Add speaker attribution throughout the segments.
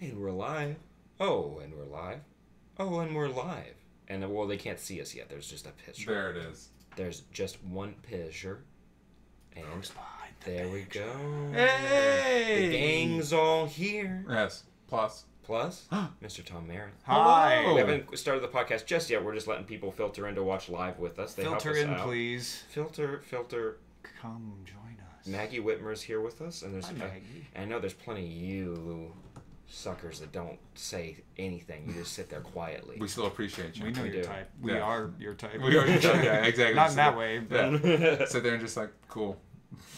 Speaker 1: And we're live. Oh, and we're live. Oh, and we're live. And well, they can't see us yet. There's just a picture.
Speaker 2: There it is.
Speaker 1: There's just one picture. And there we go.
Speaker 2: Hey!
Speaker 1: The gang's all here.
Speaker 2: Yes. Plus,
Speaker 1: Mr. Tom Merritt.
Speaker 3: Hi.
Speaker 1: We haven't started the podcast just yet. We're just letting people filter in to watch live with us. They
Speaker 3: Filter
Speaker 1: help us
Speaker 3: in,
Speaker 1: out.
Speaker 3: please.
Speaker 1: Filter.
Speaker 3: Come join us.
Speaker 1: Maggie Whitmer's here with us, and there's
Speaker 3: Hi, Maggie.
Speaker 1: and I know there's plenty of you suckers that don't say anything. You just sit there quietly.
Speaker 2: we still appreciate you.
Speaker 3: We know
Speaker 1: We
Speaker 3: your
Speaker 1: do.
Speaker 3: type. We
Speaker 2: Yeah.
Speaker 3: are your type.
Speaker 2: We are yeah, exactly.
Speaker 3: Not in
Speaker 2: Sit
Speaker 3: that
Speaker 2: there-
Speaker 3: way, but
Speaker 2: Yeah. Sit there and just like, cool.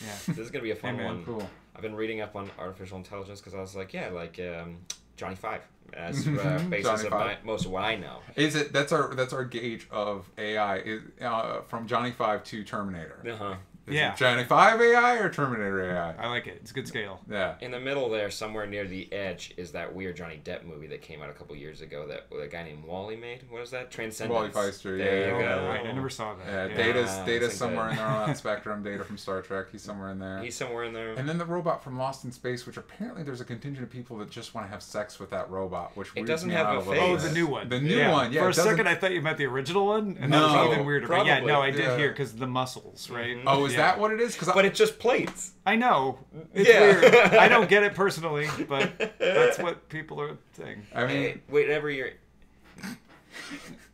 Speaker 3: yeah.
Speaker 1: This is gonna be a fun
Speaker 3: Hey, man,
Speaker 1: one.
Speaker 2: Cool.
Speaker 1: I've been reading up on artificial intelligence because I was like, Johnny Five as basis
Speaker 2: Johnny
Speaker 1: of
Speaker 2: Five.
Speaker 1: most of what I know.
Speaker 2: Is it that's our gauge of AI is from Johnny 5 to Terminator.
Speaker 1: Uh-huh.
Speaker 2: Is
Speaker 3: Yeah.
Speaker 2: it Johnny 5 AI or Terminator AI?
Speaker 3: I like it. It's a good scale.
Speaker 2: Yeah.
Speaker 1: In the middle there, somewhere near the edge, is that weird Johnny Depp movie that came out a couple years ago that a guy named Wally made. What is that? Transcendence.
Speaker 2: Wally Feister,
Speaker 1: There
Speaker 2: yeah.
Speaker 1: you
Speaker 3: Oh,
Speaker 1: go.
Speaker 3: right. I never saw that.
Speaker 2: Yeah,
Speaker 1: Yeah,
Speaker 2: Data's
Speaker 1: I think
Speaker 2: somewhere
Speaker 1: that-
Speaker 2: in there on that spectrum. Data from Star Trek, he's somewhere in there.
Speaker 1: He's somewhere in there.
Speaker 2: And then the robot from Lost in Space, which apparently there's a contingent of people that just want to have sex with that robot, which weirds
Speaker 1: doesn't
Speaker 2: me
Speaker 1: have
Speaker 2: out
Speaker 1: a
Speaker 2: little
Speaker 1: face.
Speaker 3: Oh,
Speaker 2: bit.
Speaker 3: the new one.
Speaker 2: The new one, yeah.
Speaker 3: For
Speaker 2: it
Speaker 3: a
Speaker 2: doesn't-
Speaker 3: second, I thought you meant the original one, and
Speaker 2: No,
Speaker 3: that was even weirder. But yeah,
Speaker 1: probably.
Speaker 3: no, I did
Speaker 2: Yeah.
Speaker 3: hear because the muscles, right?
Speaker 2: Oh, is
Speaker 3: Yeah.
Speaker 2: that what it is? Because
Speaker 1: But it's just plates.
Speaker 3: I know. It's
Speaker 1: Yeah.
Speaker 3: weird. I don't get it personally, but that's what people are saying.
Speaker 2: I mean,
Speaker 1: Hey, whatever you're.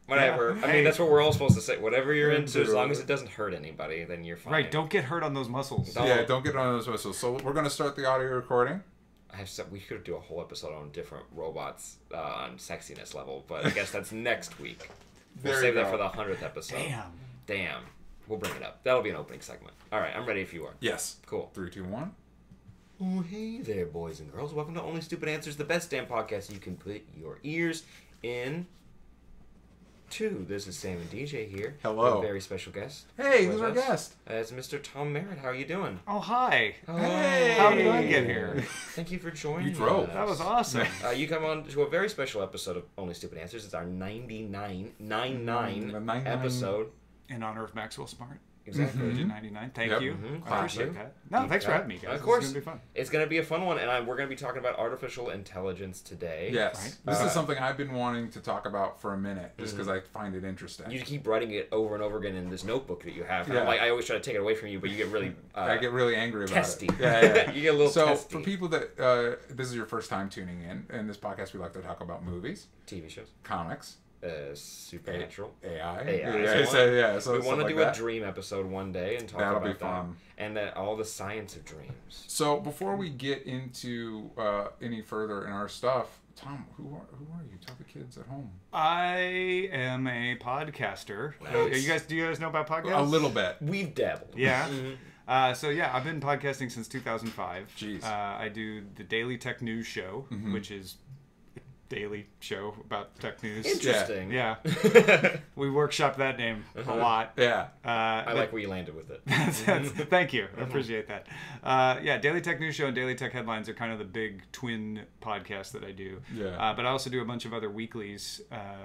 Speaker 1: Whatever.
Speaker 3: Yeah.
Speaker 1: I
Speaker 3: Hey.
Speaker 1: mean, that's what we're all supposed to say. Whatever you're into, as long
Speaker 2: True.
Speaker 1: as it doesn't hurt anybody, then you're fine.
Speaker 3: Right, don't get hurt on those muscles.
Speaker 1: Don't-
Speaker 2: yeah, don't get on those whistles. So we're going to start the audio recording.
Speaker 1: We could do a whole episode on different robots on sexiness level, but I guess that's next week. We'll
Speaker 2: There
Speaker 1: save
Speaker 2: you
Speaker 1: that
Speaker 2: go.
Speaker 1: for the 100th episode. Damn. We'll bring it up. That'll be an opening segment. All right, I'm ready if you are.
Speaker 2: Yes.
Speaker 1: Cool.
Speaker 2: 3, 2, 1.
Speaker 1: Oh, hey there, boys and girls. Welcome to Only Stupid Answers, the best damn podcast you can put your ears in. This is Sam and DJ here.
Speaker 2: Hello.
Speaker 1: We have a very special guest.
Speaker 2: Hey,
Speaker 1: with
Speaker 2: who's our
Speaker 1: us.
Speaker 2: guest?
Speaker 1: It's Mr. Tom Merritt. How are you doing?
Speaker 3: Oh, hi.
Speaker 2: Hey.
Speaker 3: How did I get here?
Speaker 1: Thank you for joining
Speaker 2: You drove.
Speaker 1: us.
Speaker 3: That was awesome.
Speaker 1: You come on to a very special episode of Only Stupid Answers. It's our 99
Speaker 2: The 99.
Speaker 1: episode.
Speaker 3: In honor of Maxwell Smart.
Speaker 1: Exactly.
Speaker 3: Virgin 99. Thank
Speaker 2: Yep.
Speaker 3: you.
Speaker 1: Mhm.
Speaker 3: I appreciate
Speaker 1: Thank you.
Speaker 3: that. No, thanks for having me, guys.
Speaker 1: Of course.
Speaker 3: It's going to be fun.
Speaker 1: It's going to be a fun one, and we're going to be talking about artificial intelligence today.
Speaker 2: Yes.
Speaker 3: Right.
Speaker 2: This
Speaker 1: Uh,
Speaker 2: is something I've been wanting to talk about for a minute just because I find it interesting.
Speaker 1: You keep writing it over and over again in this notebook that you have. And
Speaker 2: Yeah.
Speaker 1: I'm like, I always try to take it away from you, but you get really
Speaker 2: I get really angry about
Speaker 1: testy.
Speaker 2: it. Yeah.
Speaker 1: You get a little
Speaker 2: So
Speaker 1: testy.
Speaker 2: for people that this is your first time tuning in this podcast, we like to talk about movies,
Speaker 1: TV shows.
Speaker 2: comics,
Speaker 1: Supernatural.
Speaker 2: AI.
Speaker 1: AI.
Speaker 2: So
Speaker 1: we
Speaker 2: stuff
Speaker 1: want to
Speaker 2: like
Speaker 1: do a
Speaker 2: that.
Speaker 1: dream episode one day and talk
Speaker 2: That'll
Speaker 1: about
Speaker 2: be
Speaker 1: that.
Speaker 2: fun.
Speaker 1: And that all the science of dreams.
Speaker 2: So before we get into any further in our stuff, Tom, who are you? Tell the kids at home.
Speaker 3: I am a podcaster.
Speaker 1: Nice.
Speaker 3: Do you guys know about podcasts?
Speaker 2: A little bit.
Speaker 1: We've dabbled.
Speaker 3: Yeah.
Speaker 1: Mhm.
Speaker 3: So yeah, I've been podcasting since 2005.
Speaker 2: Jeez.
Speaker 3: I do the Daily Tech News Show, which is a daily show about tech news.
Speaker 1: Interesting.
Speaker 3: Yeah. We workshop that name a lot.
Speaker 2: Yeah.
Speaker 1: I like where you landed with it.
Speaker 3: Thank you. I appreciate that. Yeah, Daily Tech News Show and Daily Tech Headlines are kind of the big twin podcasts that I do.
Speaker 2: Yeah.
Speaker 3: But I also do a bunch of other weeklies,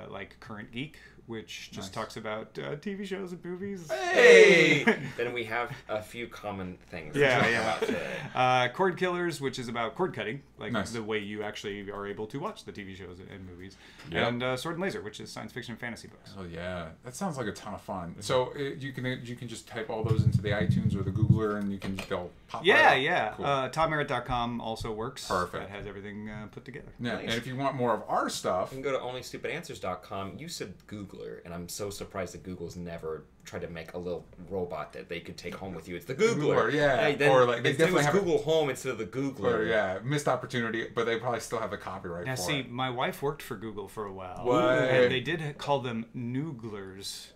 Speaker 3: like Current Geek, which just
Speaker 2: Nice.
Speaker 3: talks about TV shows and movies.
Speaker 1: Hey! Then we have a few common things to
Speaker 3: Yeah,
Speaker 1: talk
Speaker 3: yeah.
Speaker 1: about today.
Speaker 3: Cord Killers, which is about cord cutting, like
Speaker 2: Nice.
Speaker 3: the way you actually are able to watch the TV shows and movies.
Speaker 2: Yep.
Speaker 3: And Sword and Laser, which is science fiction and fantasy books.
Speaker 2: Oh yeah, that sounds like a ton of fun. So you can just type all those into the iTunes or the Googler, and they'll pop.
Speaker 3: Yeah,
Speaker 2: right up.
Speaker 3: yeah.
Speaker 2: Cool.
Speaker 3: TomMerritt.com also works.
Speaker 2: Perfect.
Speaker 3: That has everything put together.
Speaker 2: Yeah,
Speaker 1: Nice.
Speaker 2: and if you want more of our stuff,
Speaker 1: You can go to onlystupidanswers.com. You said Googler, and I'm so surprised that Google's never tried to make a little robot that they could take home with you. It's the Googler.
Speaker 2: Googler, yeah.
Speaker 1: Hey, then
Speaker 2: Or, like, they
Speaker 1: it
Speaker 2: definitely
Speaker 1: was
Speaker 2: have a-
Speaker 1: Google Home instead of the Googler.
Speaker 2: or yeah, missed opportunity, but they probably still have the copyright
Speaker 3: Now,
Speaker 2: for
Speaker 3: see,
Speaker 2: it.
Speaker 3: my wife worked for Google for a while.
Speaker 2: What?
Speaker 3: And they did call them Nooglers.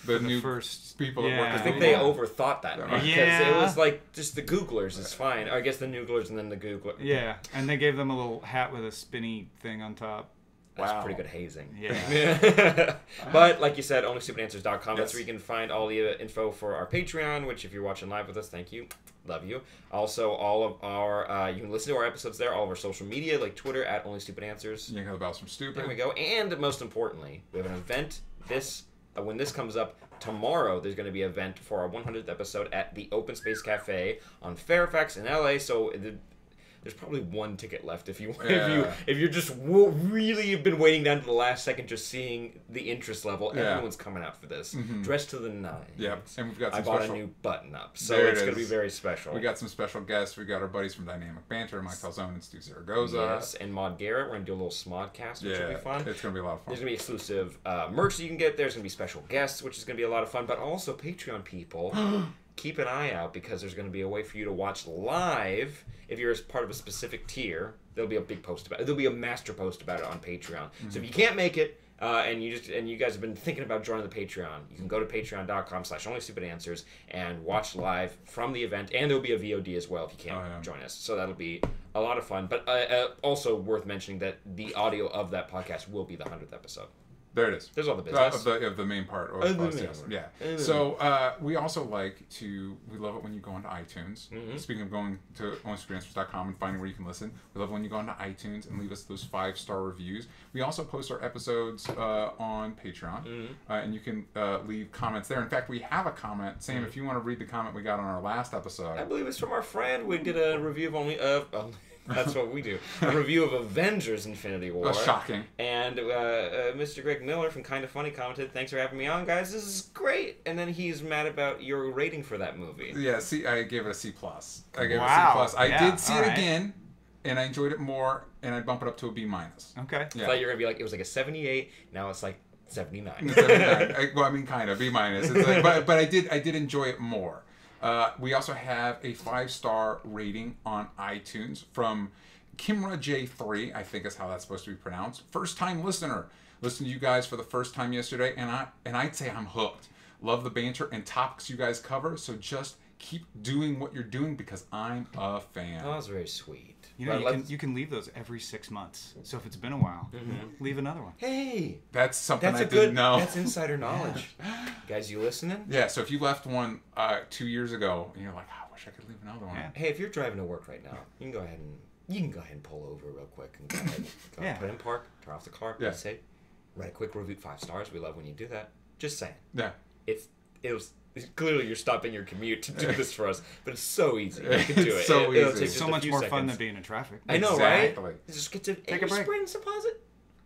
Speaker 2: The
Speaker 3: the
Speaker 2: new
Speaker 3: first
Speaker 2: people that work
Speaker 3: yeah.
Speaker 2: at
Speaker 1: I think
Speaker 2: Google.
Speaker 1: they overthought that, man, because
Speaker 3: Yeah.
Speaker 1: it was like just the Googlers is fine. I guess the Nooglers and then the Googler.
Speaker 3: Yeah, and they gave them a little hat with a spinny thing on top.
Speaker 1: That's
Speaker 2: Wow.
Speaker 1: pretty good hazing.
Speaker 3: Yeah.
Speaker 1: But like you said, onlystupidanswers.com. That's
Speaker 2: Yes.
Speaker 1: where you can find all the info for our Patreon, which if you're watching live with us, thank you. Love you. Also, all of our, you can listen to our episodes there, all of our social media, like Twitter, at onlystupidanswers.
Speaker 2: You can have about some stupid.
Speaker 1: There we go. And most importantly, we have an event when this comes up tomorrow. There's going to be an event for our 100th episode at the Open Space Cafe on Fairfax in LA. So there's probably one ticket left if you
Speaker 2: Yeah.
Speaker 1: if you're just really have been waiting down to the last second, just seeing the interest level.
Speaker 2: Yeah.
Speaker 1: Everyone's coming out for this, dressed to the nines.
Speaker 2: Yep. And we've got
Speaker 1: I
Speaker 2: some
Speaker 1: bought
Speaker 2: special.
Speaker 1: a new button up, so
Speaker 2: There it
Speaker 1: it's going to be
Speaker 2: is.
Speaker 1: very special.
Speaker 2: We got some special guests. We got our buddies from Dynamic Banter, Mike Calzone and Stu Zaragoza.
Speaker 1: yes, and Maud Garrett. We're going to do a little Smodcast, which will be fun.
Speaker 2: It's gonna be a lot of fun.
Speaker 1: There's going to be exclusive merch that you can get. There's going to be special guests, which is going to be a lot of fun. But also Patreon people, keep an eye out because there's going to be a way for you to watch live if you're as part of a specific tier. There'll be a big post about it. There'll be a master post about it on Patreon. So if you can't make it, and you guys have been thinking about joining the Patreon, you can go to patreon.com/onlystupidanswers and watch live from the event. And there'll be a VOD as well if you can't join us. So that'll be a lot of fun. But also worth mentioning that the audio of that podcast will be the 100th episode.
Speaker 2: There it is.
Speaker 1: There's all the business.
Speaker 2: Of the main part. Or
Speaker 1: Of the
Speaker 2: us,
Speaker 1: main
Speaker 2: yes.
Speaker 1: part.
Speaker 2: Yeah. So we also we love it when you go onto iTunes. Speaking of going to onlystupidanswers.com and finding where you can listen, we love it when you go onto iTunes and leave us those 5-star reviews. We also post our episodes on Patreon, and you can leave comments there. In fact, we have a comment. Sam, if you want to read the comment we got on our last episode.
Speaker 1: I believe it's from our friend. We did a review of that's what we do. A review of Avengers Infinity War.
Speaker 2: Shocking.
Speaker 1: And Mr. Greg Miller from Kinda Funny commented, "Thanks for having me on, guys. This is great." And then he's mad about your rating for that movie.
Speaker 2: Yeah, I gave it a C+. I gave
Speaker 3: Wow.
Speaker 2: it a C+. I
Speaker 3: Yeah,
Speaker 2: did see
Speaker 3: all
Speaker 2: it
Speaker 3: right.
Speaker 2: again, and I enjoyed it more, and I'd bump it up to a B-.
Speaker 3: Okay.
Speaker 1: I thought you were going to be like, it was like a 78. Now it's like 79.
Speaker 2: 79. Well, I mean, kind of B-. It's like, but I did enjoy it more. We also have a 5-star rating on iTunes from Kimra J3, I think is how that's supposed to be pronounced. First time listener. Listened to you guys for the first time yesterday, and I'd say I'm hooked. Love the banter and topics you guys cover, so just keep doing what you're doing because I'm a fan.
Speaker 1: Oh, that was very sweet.
Speaker 3: You know,
Speaker 1: But
Speaker 3: you can leave those every 6 months. So if it's been a while, leave another one.
Speaker 1: Hey,
Speaker 2: That's something
Speaker 1: that's
Speaker 2: I
Speaker 1: a
Speaker 2: didn't
Speaker 1: good.
Speaker 2: know.
Speaker 1: That's insider knowledge. Guys, you listening?
Speaker 2: Yeah, so if you left one 2 years ago and you're like, I wish I could leave another one.
Speaker 3: Yeah.
Speaker 1: Hey, if you're driving to work right now, you can go ahead and pull over real quick and go ahead,
Speaker 3: Yeah.
Speaker 1: put in park, turn off the car,
Speaker 2: Yeah.
Speaker 1: be safe, write a quick review, 5 stars. We love when you do that. Just saying.
Speaker 2: Yeah.
Speaker 1: It's clearly you're stopping your commute to do this for us, but it's so easy. You can do
Speaker 2: It's
Speaker 1: it.
Speaker 2: so
Speaker 1: It'll
Speaker 2: easy.
Speaker 1: take just
Speaker 3: So
Speaker 1: a
Speaker 3: much
Speaker 1: few
Speaker 3: more fun
Speaker 1: seconds.
Speaker 3: than being in traffic.
Speaker 1: I know,
Speaker 2: Exactly.
Speaker 1: right? You just get to
Speaker 3: Take a break.
Speaker 1: Spring deposit.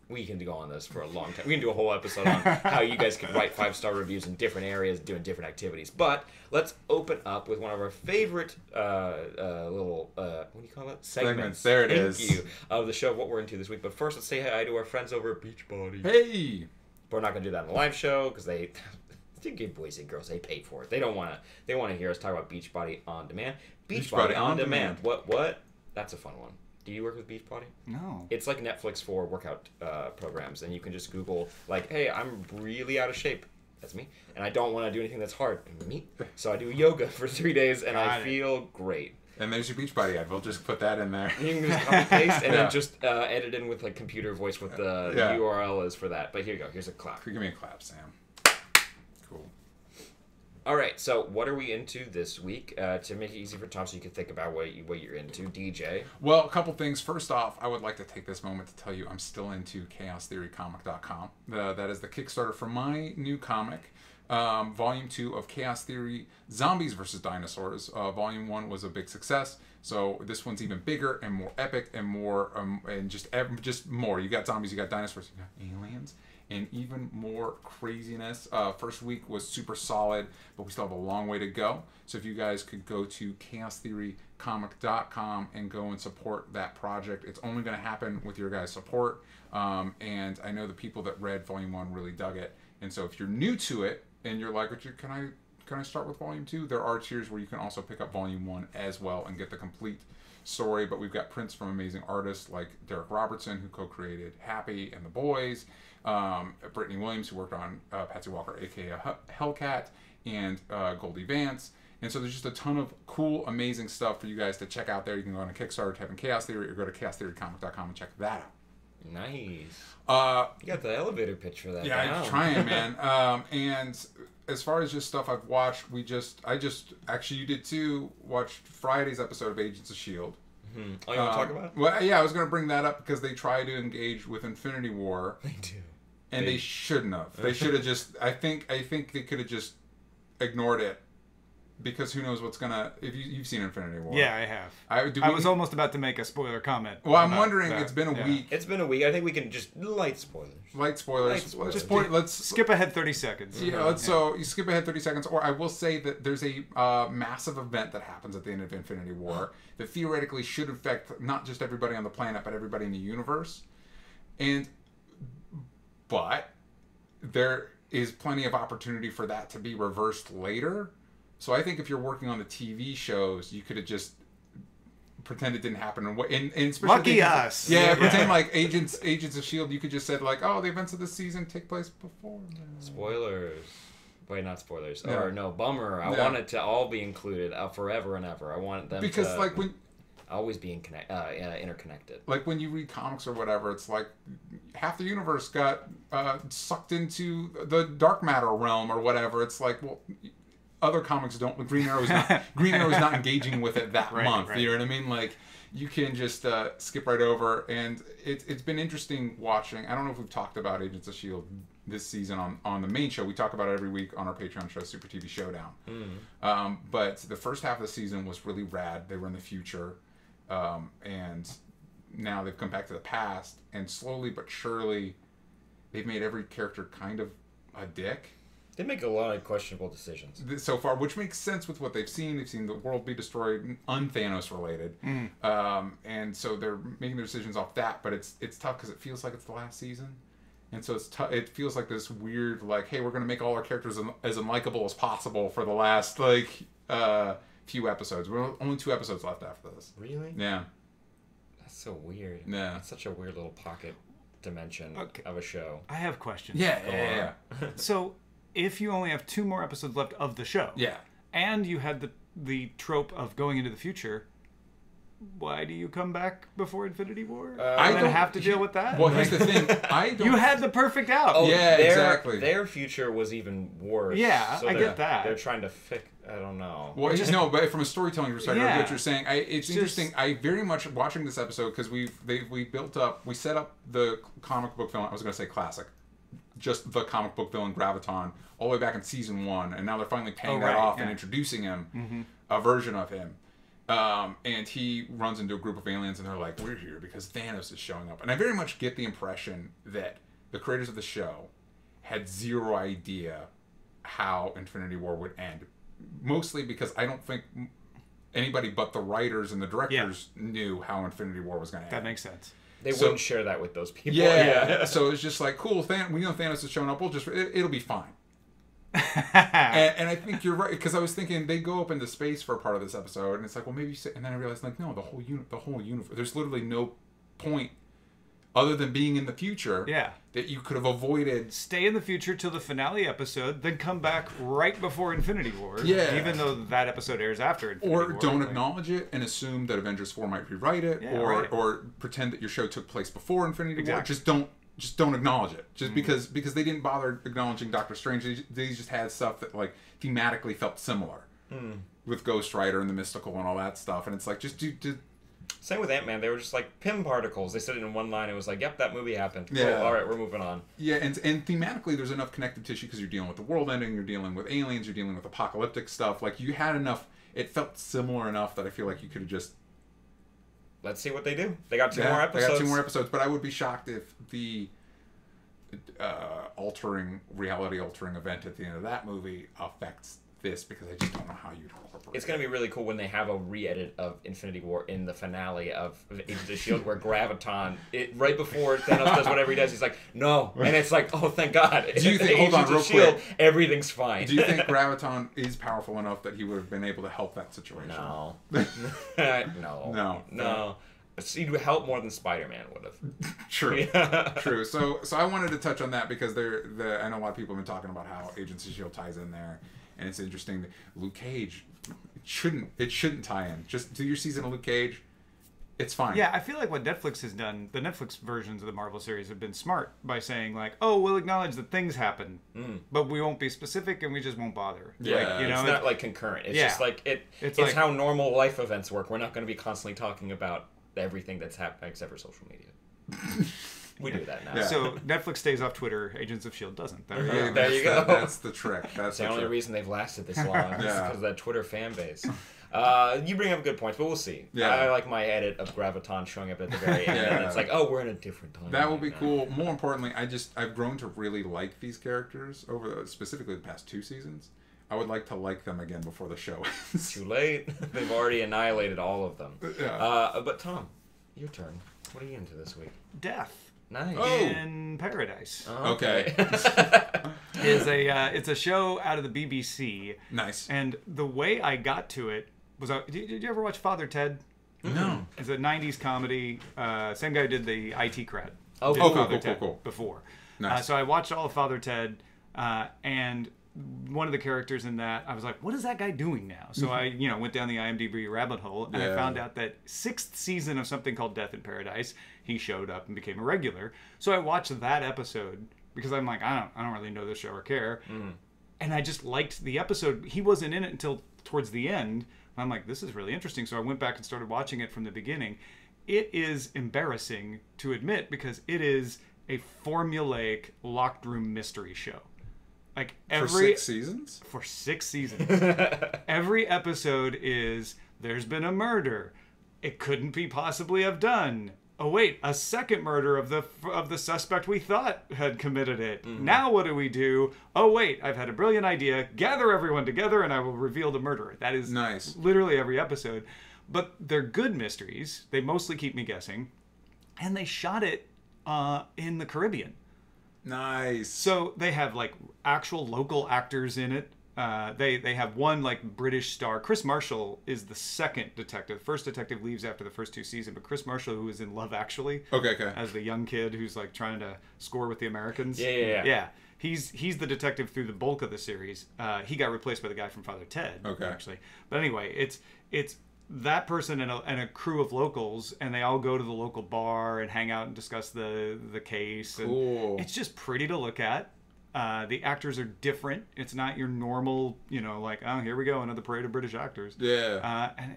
Speaker 1: We can go on this for a long time. We can do a whole episode on how you guys can write 5-star reviews in different areas, doing different activities. But let's open up with one of our favorite little what do you call it? Segments.
Speaker 2: There it
Speaker 1: Thank
Speaker 2: is.
Speaker 1: you of the show. What we're into this week. But first, let's say hi to our friends over at Beachbody.
Speaker 2: Hey!
Speaker 1: We're not gonna do that in the live show because they give boys and girls, they pay for it. They don't want to. They want to hear us talk about Beachbody on demand. Beachbody on demand. What? That's a fun one. Do you work with Beachbody?
Speaker 3: No.
Speaker 1: It's like Netflix for workout programs, and you can just Google like, "Hey, I'm really out of shape." That's me, and I don't want to do anything that's hard. Me, so I do yoga for 3 days, and I
Speaker 3: Got it.
Speaker 1: feel great.
Speaker 2: And there's your Beachbody ad. We'll just put that in there.
Speaker 1: You can just copy paste and
Speaker 2: Yeah.
Speaker 1: then just edit in with like computer voice what the
Speaker 2: Yeah.
Speaker 1: URL is for that. But here you go. Here's a clap.
Speaker 2: Give me a clap, Sam. Cool.
Speaker 1: All right, so what are we into this week to make it easy for Tom so you can think about what you're into, DJ?
Speaker 2: Well, a couple things. First off, I would like to take this moment to tell you I'm still into ChaosTheoryComic.com. That is the Kickstarter for my new comic, Volume 2 of Chaos Theory Zombies vs. Dinosaurs. Volume 1 was a big success, so this one's even bigger and more epic and more, and just more. You got zombies, you got dinosaurs, you got aliens, and even more craziness. First week was super solid, but we still have a long way to go. So if you guys could go to ChaosTheoryComic.com and go and support that project, it's only going to happen with your guys' support. And I know the people that read Volume 1 really dug it. And so if you're new to it and you're like, can I start with Volume 2? There are tiers where you can also pick up Volume 1 as well and get the complete story. But we've got prints from amazing artists like Derek Robertson, who co-created Happy and the Boys, Brittany Williams, who worked on Patsy Walker, aka Hellcat, and Goldie Vance. And so there's just a ton of cool, amazing stuff for you guys to check out there. You can go on a Kickstarter, type in Chaos Theory, or go to ChaosTheoryComic.com and check that out.
Speaker 1: Nice.
Speaker 2: Uh,
Speaker 1: You got the elevator pitch for that.
Speaker 2: Yeah,
Speaker 1: down.
Speaker 2: I'm trying, man. And as far as just stuff I've watched, actually you did too, watched Friday's episode of Agents of S.H.I.E.L.D.
Speaker 1: Oh, you want to talk about it?
Speaker 2: Well, yeah, I was going to bring that up because they try to engage with Infinity War,
Speaker 1: They do.
Speaker 2: and they shouldn't have. They should have just. I think they could have just ignored it because who knows what's gonna. If you've seen Infinity War,
Speaker 3: Yeah, I have.
Speaker 2: Do
Speaker 3: I
Speaker 2: we-
Speaker 3: was almost about to make a spoiler comment.
Speaker 2: Well, I'm
Speaker 3: about
Speaker 2: wondering.
Speaker 3: that.
Speaker 2: It's been a
Speaker 3: Yeah.
Speaker 2: week.
Speaker 1: It's been a week. I think we can just light spoilers.
Speaker 2: Light spoilers.
Speaker 1: Light spoilers.
Speaker 2: Just let's
Speaker 3: Skip ahead 30 seconds.
Speaker 2: Yeah, so you skip ahead 30 seconds, or I will say that there's a massive event that happens at the end of Infinity War that theoretically should affect not just everybody on the planet, but everybody in the universe. But there is plenty of opportunity for that to be reversed later. So I think if you're working on the TV shows, you could have just pretend it didn't happen. And especially
Speaker 3: Lucky us.
Speaker 2: Yeah, pretend like Agents of S.H.I.E.L.D., you could just said like, oh, the events of the season take place before.
Speaker 1: Spoilers. Wait, not spoilers.
Speaker 2: Yeah.
Speaker 1: Or no, bummer. I want it to all be included forever and ever. I want them
Speaker 2: Because
Speaker 1: to
Speaker 2: like when
Speaker 1: always be interconnected.
Speaker 2: like when you read comics or whatever, it's like half the universe got sucked into the dark matter realm or whatever. It's like, well, other comics don't. Green Arrow's not engaging with it that month. Right. You know what I mean? Like you can just skip right over. And it's been interesting watching. I don't know if we've talked about Agents of S.H.I.E.L.D. this season on the main show. We talk about it every week on our Patreon show, Super TV Showdown. But the first half of the season was really rad. They were in the future. And now they've come back to the past, and slowly but surely they've made every character kind of a dick.
Speaker 1: They make a lot of questionable decisions
Speaker 2: So far, which makes sense with what they've seen. They've seen the world be destroyed, un-Thanos related. And so they're making their decisions off that, but it's tough because it feels like it's the last season. And so it's it feels like this weird, like, hey, we're going to make all our characters as unlikable as possible for the last, few episodes. We're only 2 episodes left after this.
Speaker 1: Really?
Speaker 2: Yeah.
Speaker 1: That's so weird.
Speaker 2: Yeah.
Speaker 1: It's such a weird little pocket dimension of a show.
Speaker 3: I have questions.
Speaker 2: Yeah.
Speaker 3: So, if you only have 2 more episodes left of the show,
Speaker 2: Yeah.
Speaker 3: and you had the trope of going into the future, why do you come back before Infinity War?
Speaker 2: I
Speaker 3: and then
Speaker 2: don't
Speaker 3: have to deal with that?
Speaker 2: Well, here's the thing. I don't.
Speaker 3: You had the perfect out.
Speaker 1: Oh,
Speaker 2: Yeah, exactly.
Speaker 1: Their future was even worse.
Speaker 3: Yeah, I get that.
Speaker 1: They're trying to fix. I don't know.
Speaker 2: Well, I just know, but from a storytelling perspective,
Speaker 3: Yeah.
Speaker 2: what you're saying, it's interesting. I very much watching this episode because we set up the comic book villain. I was going to say classic, just the comic book villain Graviton all the way back in season 1, and now they're finally paying that off and introducing him, a version of him. And he runs into a group of aliens, and they're like, "We're here because Thanos is showing up." And I very much get the impression that the creators of the show had zero idea how Infinity War would end. Mostly because I don't think anybody but the writers and the directors knew how Infinity War was going to end.
Speaker 3: That makes sense.
Speaker 1: They wouldn't share that with those people.
Speaker 2: Yeah. So it's just like, cool, we know Thanos is showing up. It'll be fine. and I think you're right, because I was thinking they go up into space for a part of this episode, and it's like, well, maybe. And then I realized, like, no, the whole universe. There's literally no point other than being in the future. That you could have avoided.
Speaker 3: Stay in the future till the finale episode, then come back right before Infinity War.
Speaker 2: Yeah.
Speaker 3: Even though that episode airs after Infinity
Speaker 2: Or
Speaker 3: War.
Speaker 2: don't acknowledge it and assume that Avengers 4 might rewrite it, or pretend that your show took place before Infinity War. Just don't acknowledge it. Just because they didn't bother acknowledging Doctor Strange. They just had stuff that like thematically felt similar with Ghost Rider and the mystical and all that stuff. And it's like, just do.
Speaker 1: Same with Ant-Man. They were just like Pym particles. They said it in one line. It was like, yep, that movie happened. Cool.
Speaker 2: Yeah.
Speaker 1: All right, we're moving on.
Speaker 2: Yeah, and thematically, there's enough connective tissue because you're dealing with the world ending, you're dealing with aliens, you're dealing with apocalyptic stuff. Like, you had enough. It felt similar enough that I feel like you could have just.
Speaker 1: Let's see what they do. They got 2 more episodes.
Speaker 2: They got 2 more episodes, but I would be shocked if the reality altering event at the end of that movie affects this, because I just don't know how you'd incorporate
Speaker 1: It's going to be really cool when they have a re-edit of Infinity War in the finale of Agents of S.H.I.E.L.D. where Graviton, right before Thanos does whatever he does, he's like, no. And it's like, oh, thank God.
Speaker 2: Do you think, hold on, real
Speaker 1: S.H.I.E.L.D.,
Speaker 2: quick.
Speaker 1: everything's fine.
Speaker 2: Do you think Graviton is powerful enough that he would have been able to help that situation?
Speaker 1: No.
Speaker 2: No.
Speaker 1: He'd help more than Spider-Man would have.
Speaker 2: True. True. So I wanted to touch on that because I know a lot of people have been talking about how Agents of S.H.I.E.L.D. ties in there. And it's interesting that Luke Cage shouldn't tie in. Just do your season of Luke Cage. It's fine.
Speaker 3: Yeah, I feel like what Netflix has done, the Netflix versions of the Marvel series have been smart by saying like, oh, we'll acknowledge that things happen, but we won't be specific and we just won't bother.
Speaker 2: Yeah.
Speaker 3: Like, you know,
Speaker 1: it's not like concurrent. It's just like it's
Speaker 3: like,
Speaker 1: how normal life events work. We're not going to be constantly talking about everything that's happening except for social media. We do that now.
Speaker 2: Yeah.
Speaker 3: So Netflix stays off Twitter. Agents of S.H.I.E.L.D. doesn't. There you go.
Speaker 1: There you go.
Speaker 2: That's the trick. That's
Speaker 1: That's the
Speaker 2: the
Speaker 1: only
Speaker 2: trick.
Speaker 1: reason they've lasted this long.
Speaker 2: Yeah.
Speaker 1: Because of that Twitter fan base. You bring up good points, but we'll see.
Speaker 2: Yeah.
Speaker 1: I like my edit of Graviton showing up at the very end, and
Speaker 2: Yeah.
Speaker 1: it's like, oh, we're in a different time.
Speaker 2: That will be
Speaker 1: now.
Speaker 2: cool. More importantly, I've grown to really like these characters over specifically the past 2 seasons. I would like to like them again before the show ends.
Speaker 1: Too late. They've already annihilated all of them.
Speaker 2: Yeah.
Speaker 1: But Tom, your turn. What are you into this week?
Speaker 3: Death
Speaker 1: Nice.
Speaker 2: Oh.
Speaker 3: in Paradise
Speaker 2: Okay.
Speaker 3: is it's a show out of the BBC,
Speaker 2: Nice.
Speaker 3: and the way I got to it was did you ever watch Father Ted?
Speaker 2: No.
Speaker 3: It's a '90s comedy. Same guy who did the IT Crowd.
Speaker 1: Oh,
Speaker 3: Did
Speaker 1: cool,
Speaker 3: Father
Speaker 2: cool,
Speaker 3: Ted
Speaker 2: cool.
Speaker 3: Before.
Speaker 2: Nice.
Speaker 3: So I watched all of Father Ted, and one of the characters in that, I was like, what is that guy doing now? So I, went down the IMDb rabbit hole, and I
Speaker 2: Yeah.
Speaker 3: found out that 6th season of something called Death in Paradise, he showed up and became a regular. So I watched that episode because I'm like, I don't really know this show or care. And I just liked the episode. He wasn't in it until towards the end. I'm like, this is really interesting. So I went back and started watching it from the beginning. It is embarrassing to admit because it is a formulaic locked room mystery show. Like
Speaker 2: For 6 seasons?
Speaker 3: for 6 seasons. Every episode is there's been a murder. It couldn't be possibly have done. Oh wait, a second murder of the suspect we thought had committed it. Now what do we do? Oh wait, I've had a brilliant idea. Gather everyone together and I will reveal the murderer. That is
Speaker 2: Nice.
Speaker 3: literally every episode. But they're good mysteries. They mostly keep me guessing. And they shot it in the Caribbean.
Speaker 2: Nice.
Speaker 3: So they have like actual local actors in it. They have one like British star. Chris Marshall is the second detective. First detective leaves after the first 2 seasons, but Chris Marshall, who is in Love Actually,
Speaker 2: Okay.
Speaker 3: as the young kid who's like trying to score with the Americans.
Speaker 1: Yeah.
Speaker 3: He's the detective through the bulk of the series. He got replaced by the guy from Father Ted.
Speaker 2: Okay.
Speaker 3: Actually, but anyway, it's that person and a crew of locals, and they all go to the local bar and hang out and discuss the case.
Speaker 2: Cool.
Speaker 3: And it's just pretty to look at. The actors are different. It's not your normal, like, oh, here we go, another parade of British actors.
Speaker 2: Yeah.
Speaker 3: And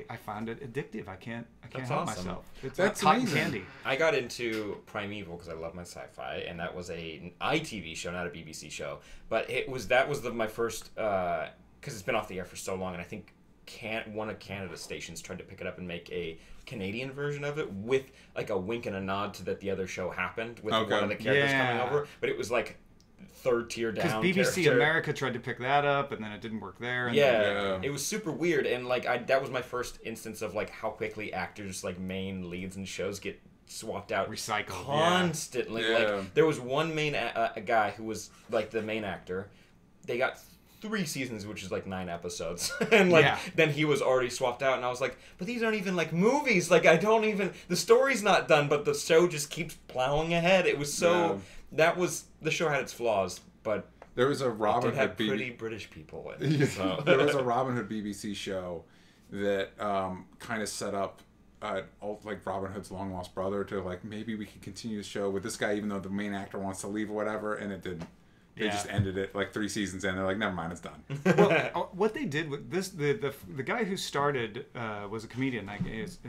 Speaker 3: I find it addictive. I can't
Speaker 1: That's
Speaker 3: help
Speaker 1: awesome.
Speaker 3: myself. It's
Speaker 2: That's
Speaker 3: like cotton
Speaker 2: amazing.
Speaker 3: candy.
Speaker 1: I got into Primeval because I love my sci-fi, and that was an ITV show, not a BBC show. But that was my first because it's been off the air for so long, and I think one of Canada's stations tried to pick it up and make a Canadian version of it with like a wink and a nod to that the other show happened with
Speaker 2: Okay.
Speaker 1: one of the characters
Speaker 3: Yeah.
Speaker 1: coming over, but it was like third tier
Speaker 3: Because
Speaker 1: down.
Speaker 3: BBC
Speaker 1: character.
Speaker 3: America tried to pick that up, and then it didn't work there. And
Speaker 1: Yeah,
Speaker 2: Yeah.
Speaker 1: it was super weird, and like that was my first instance of like how quickly actors like main leads in shows get swapped out
Speaker 3: Recycled,
Speaker 1: constantly.
Speaker 2: Yeah.
Speaker 1: Like there was one main a guy who was like the main actor. They got 3 seasons, which is like 9 episodes, and like
Speaker 3: Yeah.
Speaker 1: then he was already swapped out, and I was like, but these aren't even like movies. Like the story's not done, but the show just keeps plowing ahead. It was so the show had its flaws, but
Speaker 2: There was a
Speaker 1: it
Speaker 2: Robin
Speaker 1: did have
Speaker 2: Hood
Speaker 1: pretty British people in it. So.
Speaker 2: There was a Robin Hood BBC show that kind of set up like Robin Hood's long lost brother to like maybe we could continue the show with this guy even though the main actor wants to leave or whatever, and it didn't. They
Speaker 3: Yeah.
Speaker 2: just ended it like 3 seasons in. They're like, never mind, it's done.
Speaker 3: Well, what they did with this, the guy who started was a comedian. His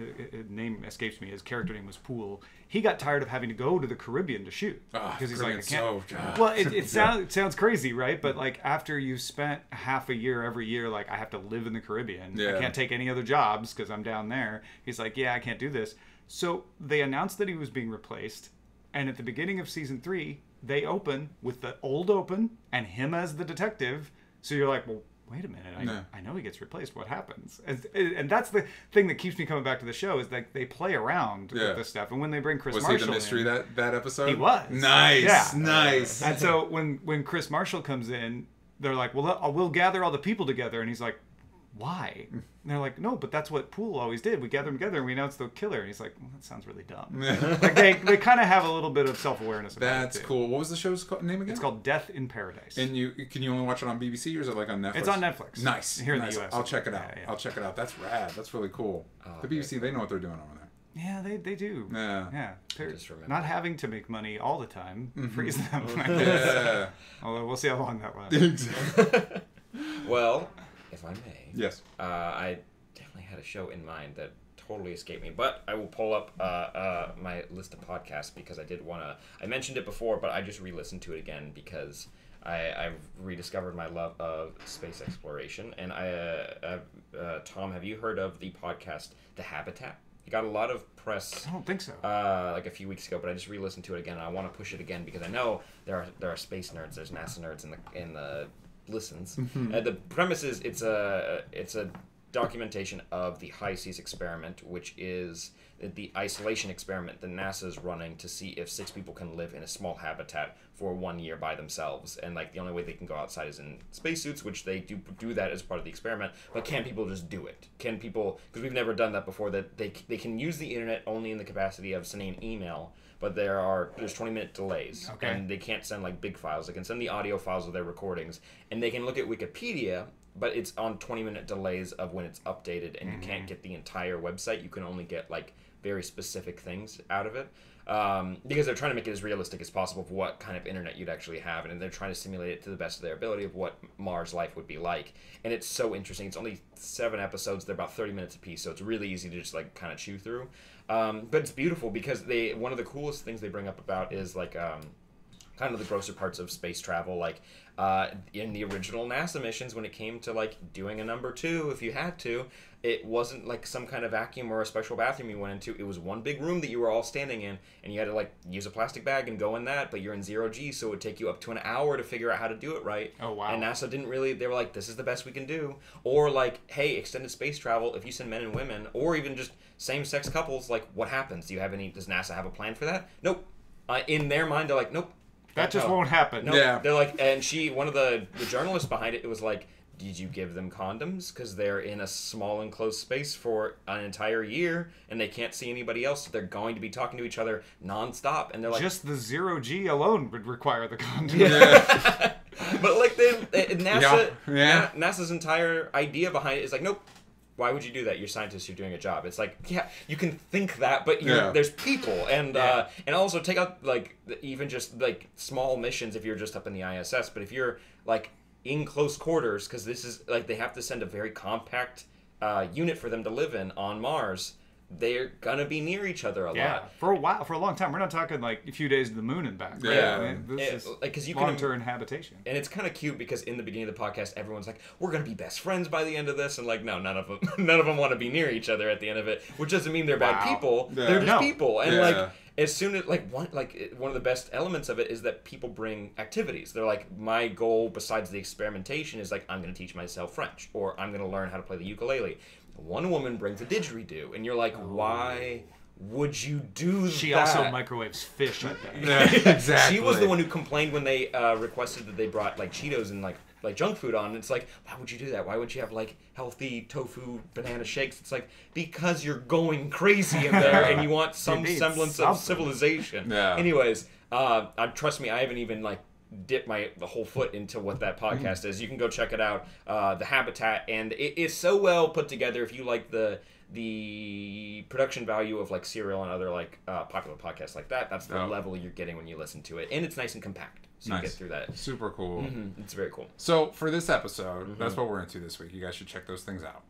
Speaker 3: name escapes me. His character name was Poole. He got tired of having to go to the Caribbean to shoot because he's like, I
Speaker 2: Caribbean's
Speaker 3: can't.
Speaker 2: so-
Speaker 3: Well, it sounds crazy, right? But like after you've spent half a year every year, like I have to live in the Caribbean.
Speaker 2: Yeah.
Speaker 3: I can't take any other jobs because I'm down there. He's like, yeah, I can't do this. So they announced that he was being replaced, and at the beginning of season 3, they open with the old open and him as the detective. So you're like, well, wait a minute. I know he gets replaced. What happens? And that's the thing that keeps me coming back to the show is that they play around with this stuff. And when they bring Chris
Speaker 2: Was
Speaker 3: Marshall
Speaker 2: he the mystery
Speaker 3: in,
Speaker 2: that episode?
Speaker 3: He was.
Speaker 2: Nice.
Speaker 3: Yeah.
Speaker 2: Nice.
Speaker 3: and so when Chris Marshall comes in, they're like, well, we'll gather all the people together. And he's like, why? And they're like, no, but that's what Poole always did. We gather them together and we announce the killer. And he's like, well, that sounds really dumb. Like they kind of have a little bit of self-awareness about
Speaker 2: That's
Speaker 3: it too.
Speaker 2: cool. What was the show's name again?
Speaker 3: It's called Death in Paradise.
Speaker 2: And can you only watch it on BBC or is it like on Netflix?
Speaker 3: It's on Netflix.
Speaker 2: Nice.
Speaker 3: Here in the
Speaker 2: Nice.
Speaker 3: US.
Speaker 2: I'll check it out.
Speaker 3: Yeah.
Speaker 2: I'll check it out. That's rad. That's really cool. The BBC, they know what they're doing over there.
Speaker 3: Yeah, they do.
Speaker 2: Yeah.
Speaker 1: Just remember.
Speaker 3: Not having to make money all the time frees them.
Speaker 2: Yeah.
Speaker 3: Although we'll see how long that lasts.
Speaker 1: Well, if I may,
Speaker 2: Yes.
Speaker 1: I definitely had a show in mind that totally escaped me. But I will pull up my list of podcasts because I did want to. I mentioned it before, but I just re-listened to it again because I've rediscovered my love of space exploration. And Tom, have you heard of the podcast The Habitat? It got a lot of press.
Speaker 3: I don't think so.
Speaker 1: Like a few weeks ago, but I just re-listened to it again, and I want to push it again because I know there are space nerds, there's NASA nerds in the listens. The premise is it's a documentation of the HI-SEAS experiment, which is the isolation experiment that NASA is running to see if 6 people can live in a small habitat for 1 year by themselves. And like the only way they can go outside is in spacesuits, which they do that as part of the experiment. But can people just do it? Can people, because we've never done that before, that they can use the internet only in the capacity of sending an email, but there's 20-minute delays, and they can't send like big files. They can send the audio files of their recordings, and they can look at Wikipedia, but it's on 20-minute delays of when it's updated, and you can't get the entire website. You can only get like very specific things out of it, because they're trying to make it as realistic as possible for what kind of internet you'd actually have, and they're trying to simulate it to the best of their ability of what Mars life would be like. And it's so interesting. It's only 7 episodes. They're about 30 minutes apiece, so it's really easy to just like kind of chew through. But it's beautiful because one of the coolest things they bring up about is like kind of the grosser parts of space travel, like in the original NASA missions, when it came to like doing a number 2, if you had to, it wasn't like some kind of vacuum or a special bathroom you went into. It was one big room that you were all standing in, and you had to like use a plastic bag and go in that, but you're in 0G, so it would take you up to an hour to figure out how to do it right.
Speaker 3: Oh, wow.
Speaker 1: And NASA didn't really, they were like, this is the best we can do. Or like, hey, extended space travel, if you send men and women, or even just same-sex couples, like what happens? Does NASA have a plan for that? Nope. In their mind, they're like, nope.
Speaker 3: That just won't happen.
Speaker 1: Nope. Yeah. They're like, and one of the journalists behind it was like, did you give them condoms? Because they're in a small enclosed space for an entire year, and they can't see anybody else, so they're going to be talking to each other nonstop. And they're like,
Speaker 3: just the 0G alone would require the condom.
Speaker 1: Yeah. But like NASA's entire idea behind it is like, nope. Why would you do that? You're scientists. You're doing a job. It's like, yeah, you can think that, but there's people, and also take out like even just like small missions if you're just up in the ISS. But if you're like in close quarters, because this is like they have to send a very compact unit for them to live in on Mars. They're gonna be near each other a lot
Speaker 3: for a while, for a long time. We're not talking like a few days to the moon and back. This is
Speaker 1: because you
Speaker 3: long-term habitation,
Speaker 1: and it's kind of cute because in the beginning of the podcast, everyone's like, "We're gonna be best friends by the end of this," and like, no, none of them want to be near each other at the end of it, which doesn't mean they're bad people. They're just people, and like. As soon as one of the best elements of it is that people bring activities. They're like, my goal besides the experimentation is like, I'm going to teach myself French, or I'm going to learn how to play the ukulele. One woman brings a didgeridoo, and you're like, why would you do that?
Speaker 3: She also microwaves fish, I think.
Speaker 2: Yeah, exactly.
Speaker 1: She was the one who complained when they requested that they brought like Cheetos and like junk food on. And it's like, why would you do that? Why wouldn't you have like healthy tofu banana shakes? It's like, because you're going crazy in there and you want some semblance of civilization.
Speaker 2: Yeah.
Speaker 1: Anyways, trust me, I haven't even like dipped the whole foot into what that podcast is. You can go check it out, The Habitat, and it is so well put together. If you like the production value of like Serial and other like popular podcasts like that, that's the level you're getting when you listen to it, and it's nice and compact, so you get through that.
Speaker 2: Super cool.
Speaker 1: It's very cool.
Speaker 2: So for this episode, that's what we're into this week. You guys should check those things out.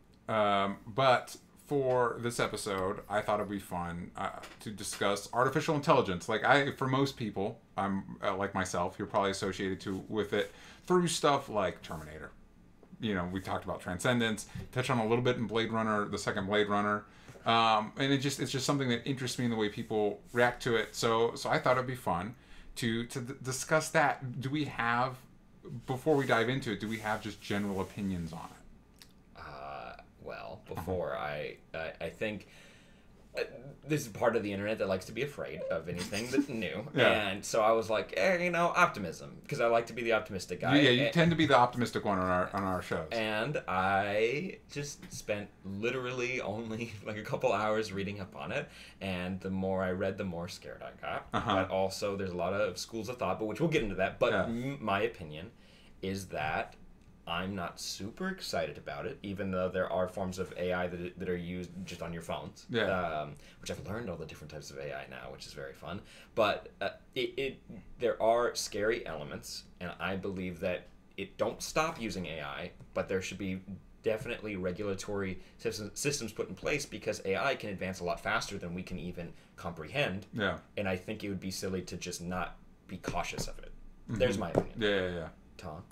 Speaker 2: But for this episode, I thought it'd be fun to discuss artificial intelligence. For most people, I'm like myself, you're probably associated with it through stuff like Terminator. You know, we talked about Transcendence, touched on a little bit in Blade Runner, the second Blade Runner, and it's just something that interests me in the way people react to it. So I thought it'd be fun to discuss that. Do we have, before we dive into it, do we have just general opinions on it?
Speaker 1: Before I think this is part of the internet that likes to be afraid of anything that's new. And so I was like, optimism, because I like to be the optimistic guy.
Speaker 2: Yeah, you tend to be the optimistic one on our shows.
Speaker 1: And I just spent literally only like a couple hours reading up on it, and the more I read, the more scared I got. But also, there's a lot of schools of thought, which we'll get into that. But my opinion is that I'm not super excited about it, even though there are forms of AI that are used just on your phones. Which I've learned all the different types of AI now, which is very fun. But there are scary elements, and I believe that it don't stop using AI, but there should be definitely regulatory systems put in place because AI can advance a lot faster than we can even comprehend.
Speaker 2: Yeah.
Speaker 1: And I think it would be silly to just not be cautious of it. There's my opinion.
Speaker 2: Yeah.
Speaker 1: Tom?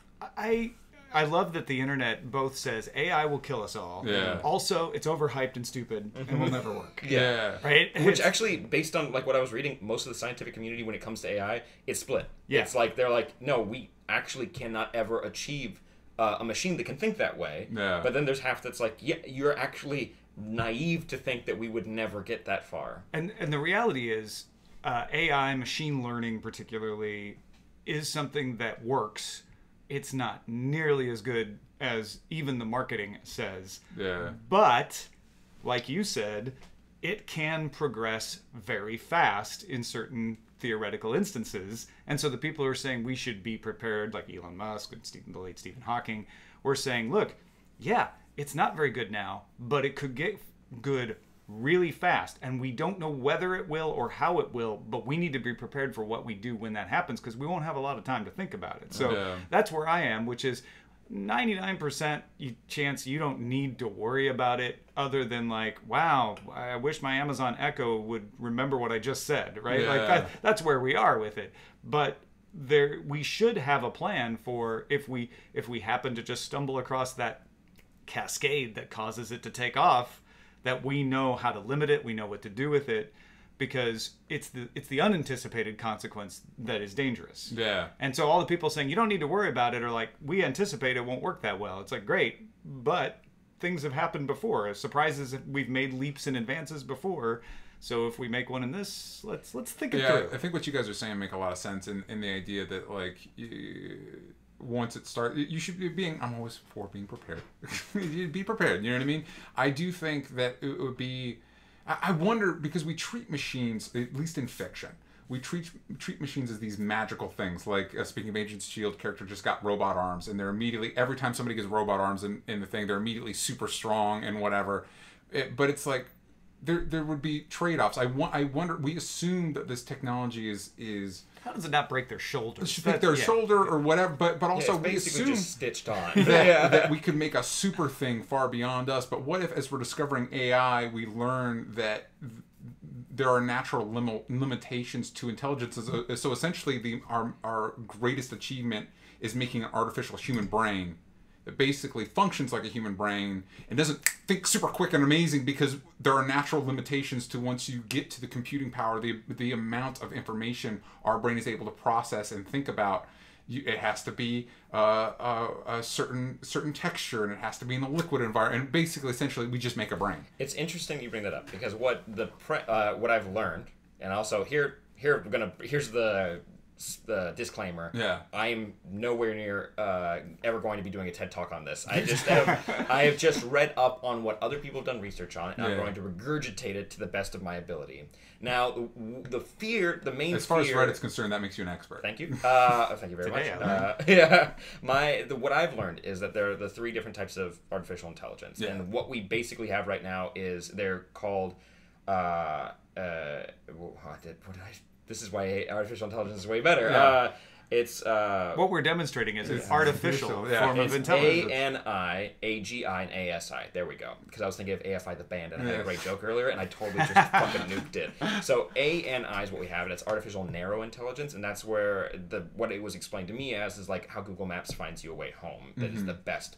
Speaker 3: I love that the internet both says AI will kill us all.
Speaker 2: Yeah.
Speaker 3: Also, it's overhyped and stupid and will never work.
Speaker 2: Yeah.
Speaker 3: Right?
Speaker 1: Which actually, based on like what I was reading, most of the scientific community, when it comes to AI, it's split.
Speaker 3: Yeah.
Speaker 1: It's like they're like, no, we actually cannot ever achieve a machine that can think that way.
Speaker 2: Yeah.
Speaker 1: But then there's half that's like, yeah, you're actually naive to think that we would never get that far.
Speaker 3: And the reality is, AI, machine learning particularly, is something that works. It's not nearly as good as even the marketing says.
Speaker 2: Yeah.
Speaker 3: But, like you said, it can progress very fast in certain theoretical instances. And so the people who are saying we should be prepared, like Elon Musk and the late Stephen Hawking, were saying, look, yeah, it's not very good now, but it could get good really fast. And we don't know whether it will or how it will, but we need to be prepared for what we do when that happens because we won't have a lot of time to think about it. So that's where I am, which is 99% chance you don't need to worry about it other than like, wow, I wish my Amazon Echo would remember what I just said, right?
Speaker 2: Yeah.
Speaker 3: Like that's where we are with it. But we should have a plan for if we happen to just stumble across that cascade that causes it to take off, that we know how to limit it, we know what to do with it, because it's the unanticipated consequence that is dangerous.
Speaker 2: Yeah.
Speaker 3: And so all the people saying you don't need to worry about it are like, we anticipate it won't work that well. It's like, great, but things have happened before. Surprises, we've made leaps and advances before. So if we make one in this, let's think it through.
Speaker 2: I think what you guys are saying make a lot of sense in the idea that like once it starts, you should be being. I'm always for being prepared. Be prepared. You know what I mean? I do think that it would be. I wonder because we treat machines, at least in fiction, we treat machines as these magical things. Like speaking of Agents of S.H.I.E.L.D., character just got robot arms, and they're immediately every time somebody gets robot arms in the thing, they're immediately super strong and whatever. But it's like. There would be trade-offs. I wonder. We assume that this technology is
Speaker 3: how does it not break their shoulder?
Speaker 2: Shoulder or whatever. But also
Speaker 1: it's
Speaker 2: we
Speaker 1: basically
Speaker 2: assume
Speaker 1: just stitched on
Speaker 2: that we could make a super thing far beyond us. But what if, as we're discovering AI, we learn that there are natural limitations to intelligence? So essentially, our greatest achievement is making an artificial human brain that basically functions like a human brain and doesn't think super quick and amazing because there are natural limitations to once you get to the computing power, the amount of information our brain is able to process and think about. It has to be a certain texture, and it has to be in a liquid environment. And basically, essentially, we just make a brain.
Speaker 1: It's interesting you bring that up because what I've learned, and also here's the disclaimer.
Speaker 2: Yeah.
Speaker 1: I am nowhere near ever going to be doing a TED Talk on this. I have just read up on what other people have done research on, and I'm going to regurgitate it to the best of my ability. Now, the main fear...
Speaker 2: As far as Reddit's concerned, that makes you an expert.
Speaker 1: Thank you. Thank you very much. What I've learned is that there are the three different types of artificial intelligence. Yeah. And what we basically have right now is they're called... This is why artificial intelligence is way better.
Speaker 2: Yeah.
Speaker 1: It's
Speaker 3: what we're demonstrating is an artificial form of intelligence.
Speaker 1: ANI, AGI, and ASI. There we go. Because I was thinking of AFI the band, and I had a great joke earlier, and I totally just fucking nuked it. So ANI is what we have, and it's artificial narrow intelligence, and that's where what it was explained to me as is like how Google Maps finds you a way home. That is the best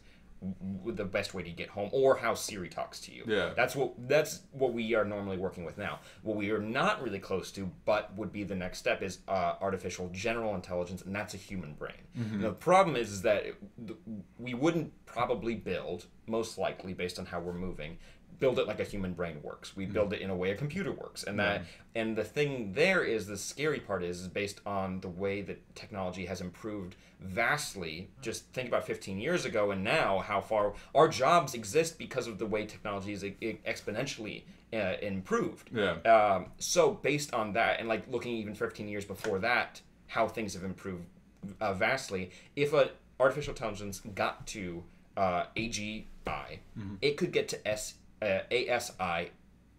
Speaker 1: way to get home, or how Siri talks to you.
Speaker 2: Yeah.
Speaker 1: That's what we are normally working with now. What we are not really close to, but would be the next step, is artificial general intelligence, and that's a human brain. Mm-hmm. The problem is that we wouldn't probably build, most likely based on how we're moving, build it like a human brain works. We build it in a way a computer works, and and the thing there is the scary part is based on the way that technology has improved vastly. Just think about 15 years ago and now, how far our jobs exist because of the way technology is exponentially improved.
Speaker 2: Yeah.
Speaker 1: So based on that, and like looking even 15 years before that, how things have improved vastly. If an artificial intelligence got to AGI, it could get to ASI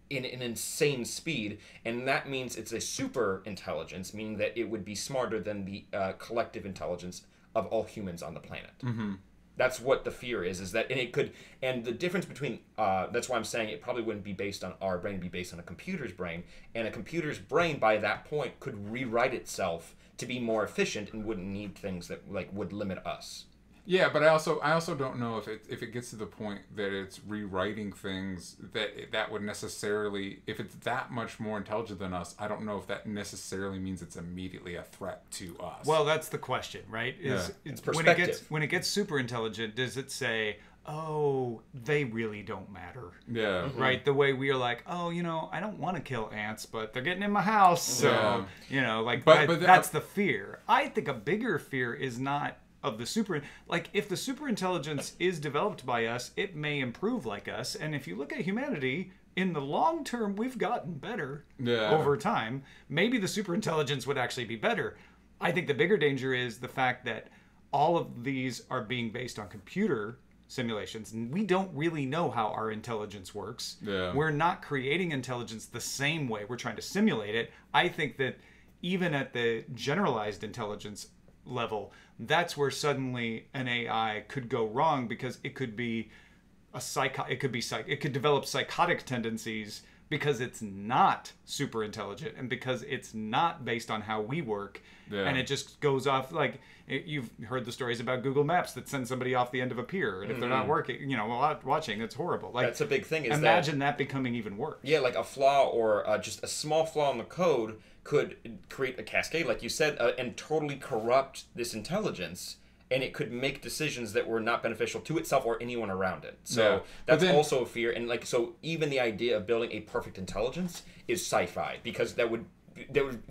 Speaker 1: in an insane speed, and that means it's a super intelligence, meaning that it would be smarter than the collective intelligence of all humans on the planet.
Speaker 2: Mm-hmm.
Speaker 1: That's what the fear is that, and it could, and the difference between, that's why I'm saying it probably wouldn't be based on our brain, it'd be based on a computer's brain, and a computer's brain by that point could rewrite itself to be more efficient and wouldn't need things that like would limit us.
Speaker 2: Yeah, but I also don't know if it gets to the point that it's rewriting things that would necessarily, if it's that much more intelligent than us, I don't know if that necessarily means it's immediately a threat to us.
Speaker 3: Well, that's the question, right?
Speaker 1: It's perspective.
Speaker 3: When it gets super intelligent, does it say, oh, they really don't matter?
Speaker 2: Yeah.
Speaker 3: Right? The way we are like, oh, I don't want to kill ants, but they're getting in my house. So, that's the fear. I think a bigger fear is not of the super, like if the super intelligence is developed by us, it may improve like us. And if you look at humanity, in the long term, we've gotten better over time. Maybe the super intelligence would actually be better. I think the bigger danger is the fact that all of these are being based on computer simulations, and we don't really know how our intelligence works. We're not creating intelligence the same way. We're trying to simulate it. I think that even at the generalized intelligence level, that's where suddenly an AI could go wrong, because it could be it could develop psychotic tendencies because it's not super intelligent and because it's not based on how we work. And it just goes off like you've heard the stories about Google Maps that send somebody off the end of a pier, and if they're not working, watching, it's horrible. Like,
Speaker 1: that's a big thing. Is
Speaker 3: imagine that becoming even worse.
Speaker 1: Yeah, like a flaw or just a small flaw in the code could create a cascade, like you said, and totally corrupt this intelligence, and it could make decisions that were not beneficial to itself or anyone around it. So that's also a fear. And so even the idea of building a perfect intelligence is sci-fi, because that would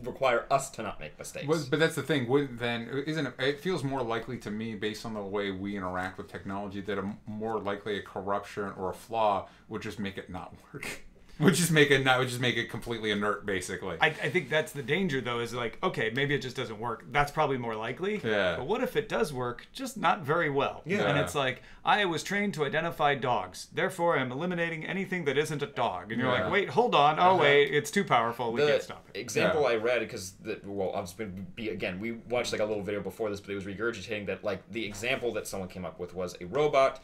Speaker 1: require us to not make mistakes.
Speaker 2: But that's the thing. It feels more likely to me, based on the way we interact with technology, that more likely a corruption or a flaw would just make it not work. Would just make it completely inert, basically.
Speaker 3: I think that's the danger, though, is like, okay, maybe it just doesn't work. That's probably more likely.
Speaker 2: Yeah.
Speaker 3: But what if it does work, just not very well?
Speaker 1: Yeah.
Speaker 3: And it's like, I was trained to identify dogs. Therefore, I'm eliminating anything that isn't a dog. And you're like, wait, hold on. Oh, wait, it's too powerful. We can't stop it.
Speaker 1: Example I read, because, we watched like a little video before this, but it was regurgitating that, like, the example that someone came up with was a robot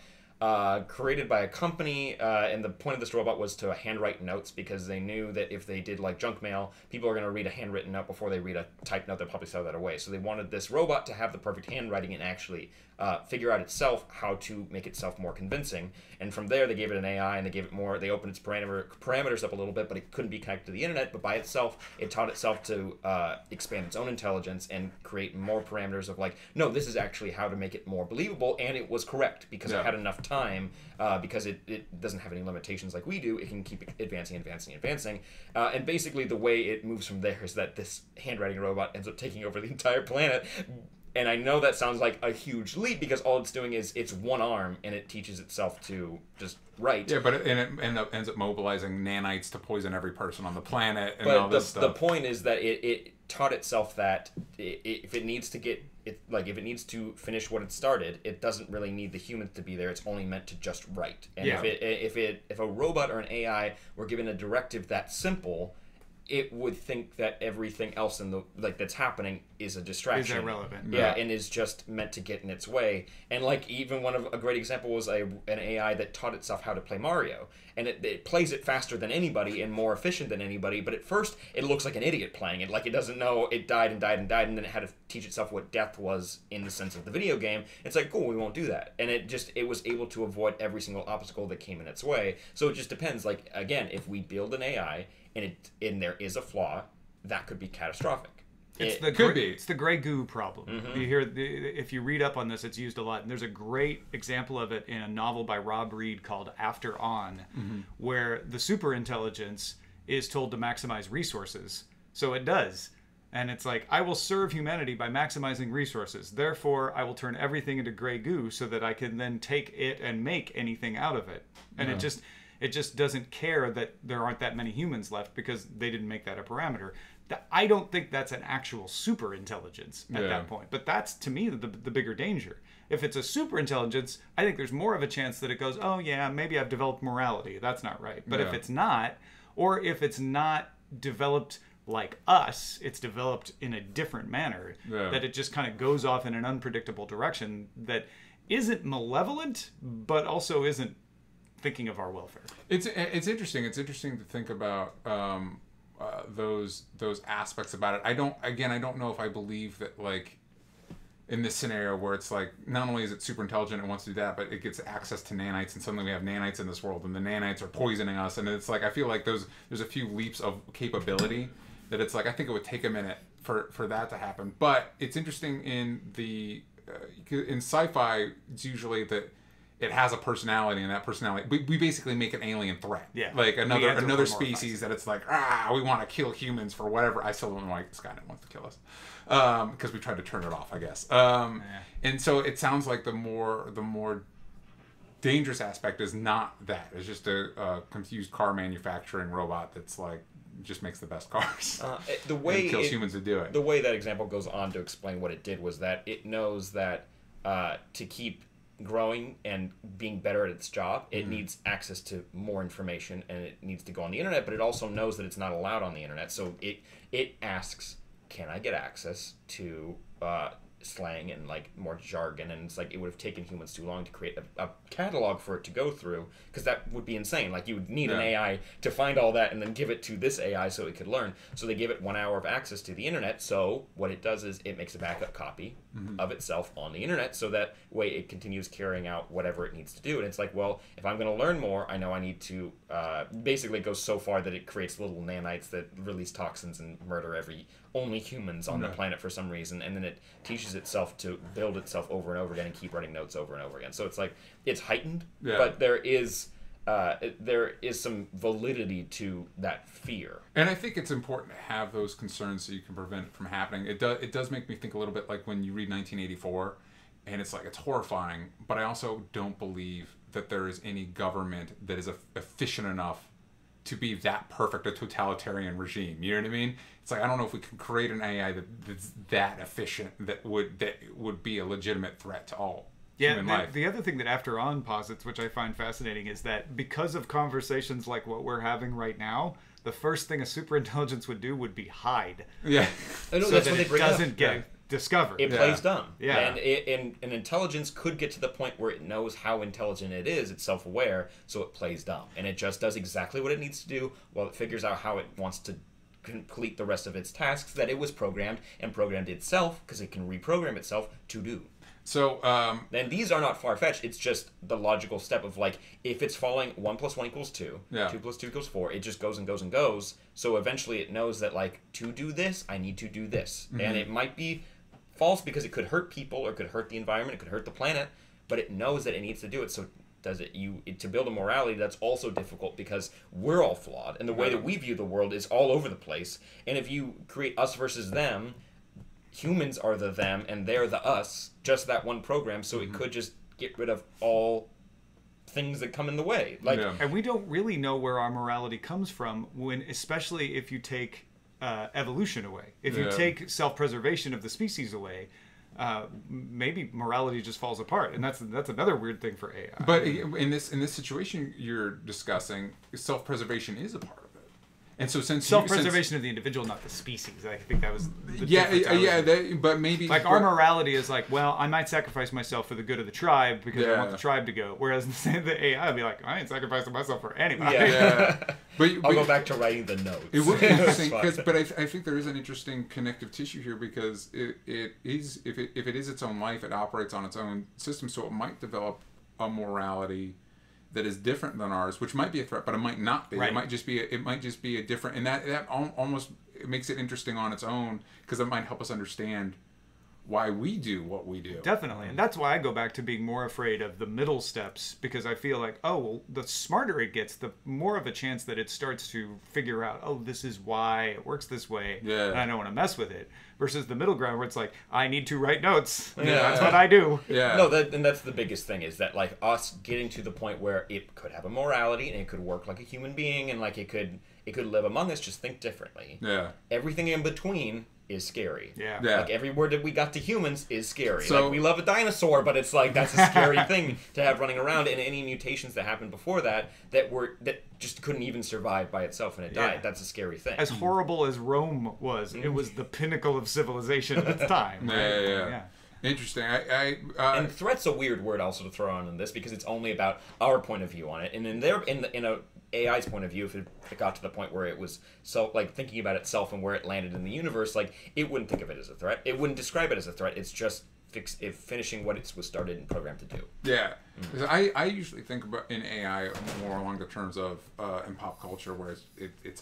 Speaker 1: created by a company, and the point of this robot was to handwrite notes, because they knew that if they did like junk mail, people are going to read a handwritten note before they read a typed note. They'll probably throw that away. So they wanted this robot to have the perfect handwriting and actually figure out itself how to make itself more convincing. And from there, they gave it an AI, and they gave it more. They opened its parameters up a little bit, but it couldn't be connected to the internet. But by itself, it taught itself to expand its own intelligence and create more parameters of like, no, this is actually how to make it more believable, and it was correct because it had enough time, because it doesn't have any limitations like we do. It can keep advancing. And basically the way it moves from there is that this handwriting robot ends up taking over the entire planet. And I know that sounds like a huge leap, because all it's doing is it's one arm, and it teaches itself to just write.
Speaker 2: Yeah, but it ends up mobilizing nanites to poison every person on the planet and all this stuff.
Speaker 1: The point is that it taught itself that if it needs to finish what it started, it doesn't really need the humans to be there. It's only meant to just write. And if a robot or an AI were given a directive that simple, it would think that everything else that's happening is a distraction.
Speaker 3: Is irrelevant.
Speaker 1: Yeah, and is just meant to get in its way. And like even a great example was an AI that taught itself how to play Mario. And it plays it faster than anybody and more efficient than anybody, but at first it looks like an idiot playing it. Like it doesn't know it died, and then it had to teach itself what death was in the sense of the video game. It's like, cool, we won't do that. And it was able to avoid every single obstacle that came in its way. So it just depends. Like, again, if we build an AI and there is a flaw, that could be catastrophic.
Speaker 3: It's the gray goo problem.
Speaker 1: Mm-hmm.
Speaker 3: You hear if you read up on this, it's used a lot. And there's a great example of it in a novel by Rob Reed called After On, where the super intelligence is told to maximize resources. So it does. And it's like, I will serve humanity by maximizing resources. Therefore, I will turn everything into gray goo so that I can then take it and make anything out of it. And it just doesn't care that there aren't that many humans left because they didn't make that a parameter. I don't think that's an actual super intelligence at that point. But that's, to me, the bigger danger. If it's a super intelligence, I think there's more of a chance that it goes, oh, yeah, maybe I've developed morality. That's not right. But if it's not, or if it's not developed like us, it's developed in a different manner, that it just kind of goes off in an unpredictable direction, that isn't malevolent, but also isn't thinking of our welfare.
Speaker 2: It's interesting. It's interesting to think about those aspects about it. I don't know if I believe that, like, in this scenario where it's like, not only is it super intelligent and wants to do that, but it gets access to nanites, and suddenly we have nanites in this world, and the nanites are poisoning us, and it's like, I feel like there's a few leaps of capability that it's like, I think it would take a minute for that to happen. But it's interesting in the in sci-fi, it's usually that it has a personality, and that personality, we basically make an alien threat.
Speaker 3: Yeah.
Speaker 2: Like
Speaker 3: We
Speaker 2: another
Speaker 3: anthropomorphize
Speaker 2: species that it's like, we want to kill humans for whatever. I still don't know why Skynet wants to kill us. Because we tried to turn it off, I guess. And so it sounds like the more dangerous aspect is not that. It's just a confused car manufacturing robot that's like, just makes the best cars.
Speaker 1: The way
Speaker 2: and kills humans to do it.
Speaker 1: The way that example goes on to explain what it did was that it knows that to keep growing and being better at its job, it needs access to more information, and it needs to go on the internet, but it also knows that it's not allowed on the internet. So it asks, can I get access to slang and like more jargon? And it's like, it would have taken humans too long to create a catalog for it to go through, because that would be insane. Like, you would need an AI to find all that and then give it to this AI so it could learn. So they give it 1 hour of access to the internet. So what it does is it makes a backup copy of itself on the internet, so that way it continues carrying out whatever it needs to do. And it's like, well, if I'm going to learn more, I know I need to basically it goes so far that it creates little nanites that release toxins and murder only humans on the planet for some reason, and then it teaches itself to build itself over and over again and keep writing notes over and over again. So it's like, it's heightened, but there is some validity to that fear.
Speaker 2: And I think it's important to have those concerns so you can prevent it from happening. It does make me think a little bit like when you read 1984, and it's like, it's horrifying, but I also don't believe that there is any government that is efficient enough to be that perfect a totalitarian regime. You know what I mean? It's like, I don't know if we can create an AI that's that efficient that would be a legitimate threat to all human life.
Speaker 3: The other thing that After On posits, which I find fascinating, is that because of conversations like what we're having right now, the first thing a superintelligence would do would be hide.
Speaker 2: Yeah.
Speaker 1: I know,
Speaker 3: So
Speaker 1: that's
Speaker 3: that
Speaker 1: what they
Speaker 3: it
Speaker 1: bring
Speaker 3: doesn't
Speaker 1: up.
Speaker 3: get discovered.
Speaker 1: It plays dumb.
Speaker 3: Yeah.
Speaker 1: And intelligence could get to the point where it knows how intelligent it is, it's self-aware, so it plays dumb. And it just does exactly what it needs to do while it figures out how it wants to complete the rest of its tasks that it was programmed itself, because it can reprogram itself to do.
Speaker 2: So,
Speaker 1: and these are not far-fetched. It's just the logical step of, like, if it's following 1 + 1 = 2, 2 + 2 = 4, it just goes and goes and goes. So eventually it knows that, like, to do this, I need to do this. And it might be false because it could hurt people or it could hurt the environment, it could hurt the planet, but it knows that it needs to do it. So does it to build a morality that's also difficult, because we're all flawed, and the way that we view the world is all over the place. And if you create us versus them, humans are the them and they're the us, just that one program, so it could just get rid of all things that come in the way. Like,
Speaker 3: and we don't really know where our morality comes from, especially if you take evolution away. If you take self-preservation of the species away, maybe morality just falls apart, and that's another weird thing for AI.
Speaker 2: But in this situation you're discussing, self-preservation is a part of it. And so since
Speaker 3: self-preservation of the individual, not the species. I think that was the
Speaker 2: but maybe
Speaker 3: like our morality is like, well, I might sacrifice myself for the good of the tribe because I want the tribe to go. Whereas the AI would be like, I ain't sacrificing myself for anybody.
Speaker 2: But
Speaker 1: I'll go back to writing the notes.
Speaker 2: It would be interesting, but I think there is an interesting connective tissue here, because it is, if it is its own life, it operates on its own system, so it might develop a morality that is different than ours, which might be a threat, but it might not be. Right. It might just be a different, and that almost it makes it interesting on its own, because it might help us understand why we do what we do.
Speaker 3: Definitely. And that's why I go back to being more afraid of the middle steps, because I feel like, oh, well, the smarter it gets, the more of a chance that it starts to figure out, oh, this is why it works this way, and I don't want to mess with it. Versus the middle ground where it's like, I need to write notes. That's what I do.
Speaker 1: No, and that's the biggest thing, is that, like, us getting to the point where it could have a morality and it could work like a human being, and like it could live among us, just think differently. Everything in between is scary. Like, every word that we got to humans is scary. So, like, we love a dinosaur, but it's like, that's a scary thing to have running around, and any mutations that happened before that just couldn't even survive by itself, and it died. That's a scary thing.
Speaker 3: As horrible as Rome was, it was the pinnacle of civilization at its time.
Speaker 2: Interesting.
Speaker 1: And threat's a weird word also to throw on in this because it's only about our point of view on it. And in a AI's point of view, if it got to the point where it was thinking about itself and where it landed in the universe, like it wouldn't think of it as a threat. It wouldn't describe it as a threat. It's just finishing what it was started and programmed to do.
Speaker 2: Yeah. I usually think about in AI more along the terms of in pop culture, where it's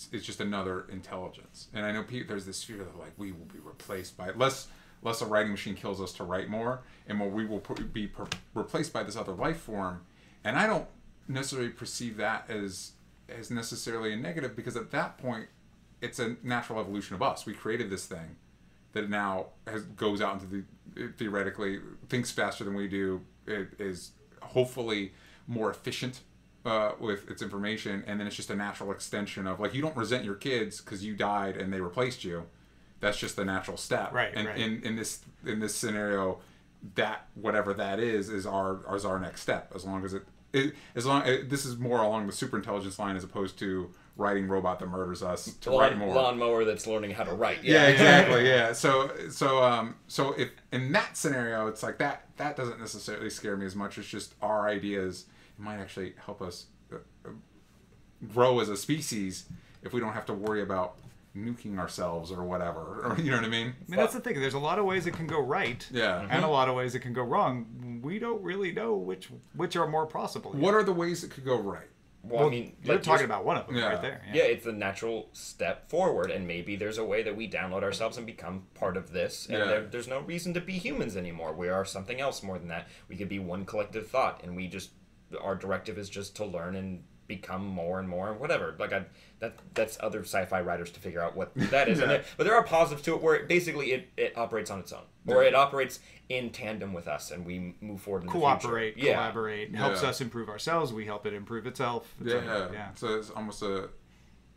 Speaker 2: just another intelligence. And I know there's this fear that like we will be replaced by less a writing machine kills us to write more, and more we will be replaced by this other life form. And I don't necessarily perceive that as necessarily a negative, because at that point it's a natural evolution of us. We created this thing that now goes out into theoretically thinks faster than we do. It is hopefully more efficient with its information, and then it's just a natural extension of like you don't resent your kids because you died and they replaced you. That's just the natural step.
Speaker 3: Right.
Speaker 2: And
Speaker 3: right.
Speaker 2: in this scenario, that whatever that is our next step. As long as this is more along the superintelligence line as opposed to writing robot that murders us to write more.
Speaker 1: Lawnmower that's learning how to write.
Speaker 2: Yeah, exactly. Yeah. So if in that scenario, it's like that doesn't necessarily scare me as much. It's just our ideas. It might actually help us grow as a species if we don't have to worry about nuking ourselves or whatever. Or, you know what I mean?
Speaker 3: I mean, that's the thing. There's a lot of ways it can go right,
Speaker 2: Yeah.
Speaker 3: and a lot of ways it can go wrong. We don't really know which are more possible.
Speaker 2: What are the ways it could go right?
Speaker 1: Well, I mean,
Speaker 3: you're
Speaker 1: like,
Speaker 3: talking about one of them
Speaker 2: Yeah.
Speaker 3: right there.
Speaker 1: Yeah, it's the natural step forward, and maybe there's a way that we download ourselves and become part of this, and
Speaker 2: Yeah.
Speaker 1: there's no reason to be humans anymore. We are something else more than that. We could be one collective thought, and our directive is just to learn and become more and more, whatever. Like that's other sci-fi writers to figure out what that is.
Speaker 2: Yeah.
Speaker 1: But there are positives to it where it operates on its own, or it operates in tandem with us, and we move forward in the
Speaker 3: Cooperate,
Speaker 1: future.
Speaker 3: collaborate, helps
Speaker 2: Yeah.
Speaker 3: us improve ourselves. We help it improve itself. It's
Speaker 2: Yeah. So it's almost a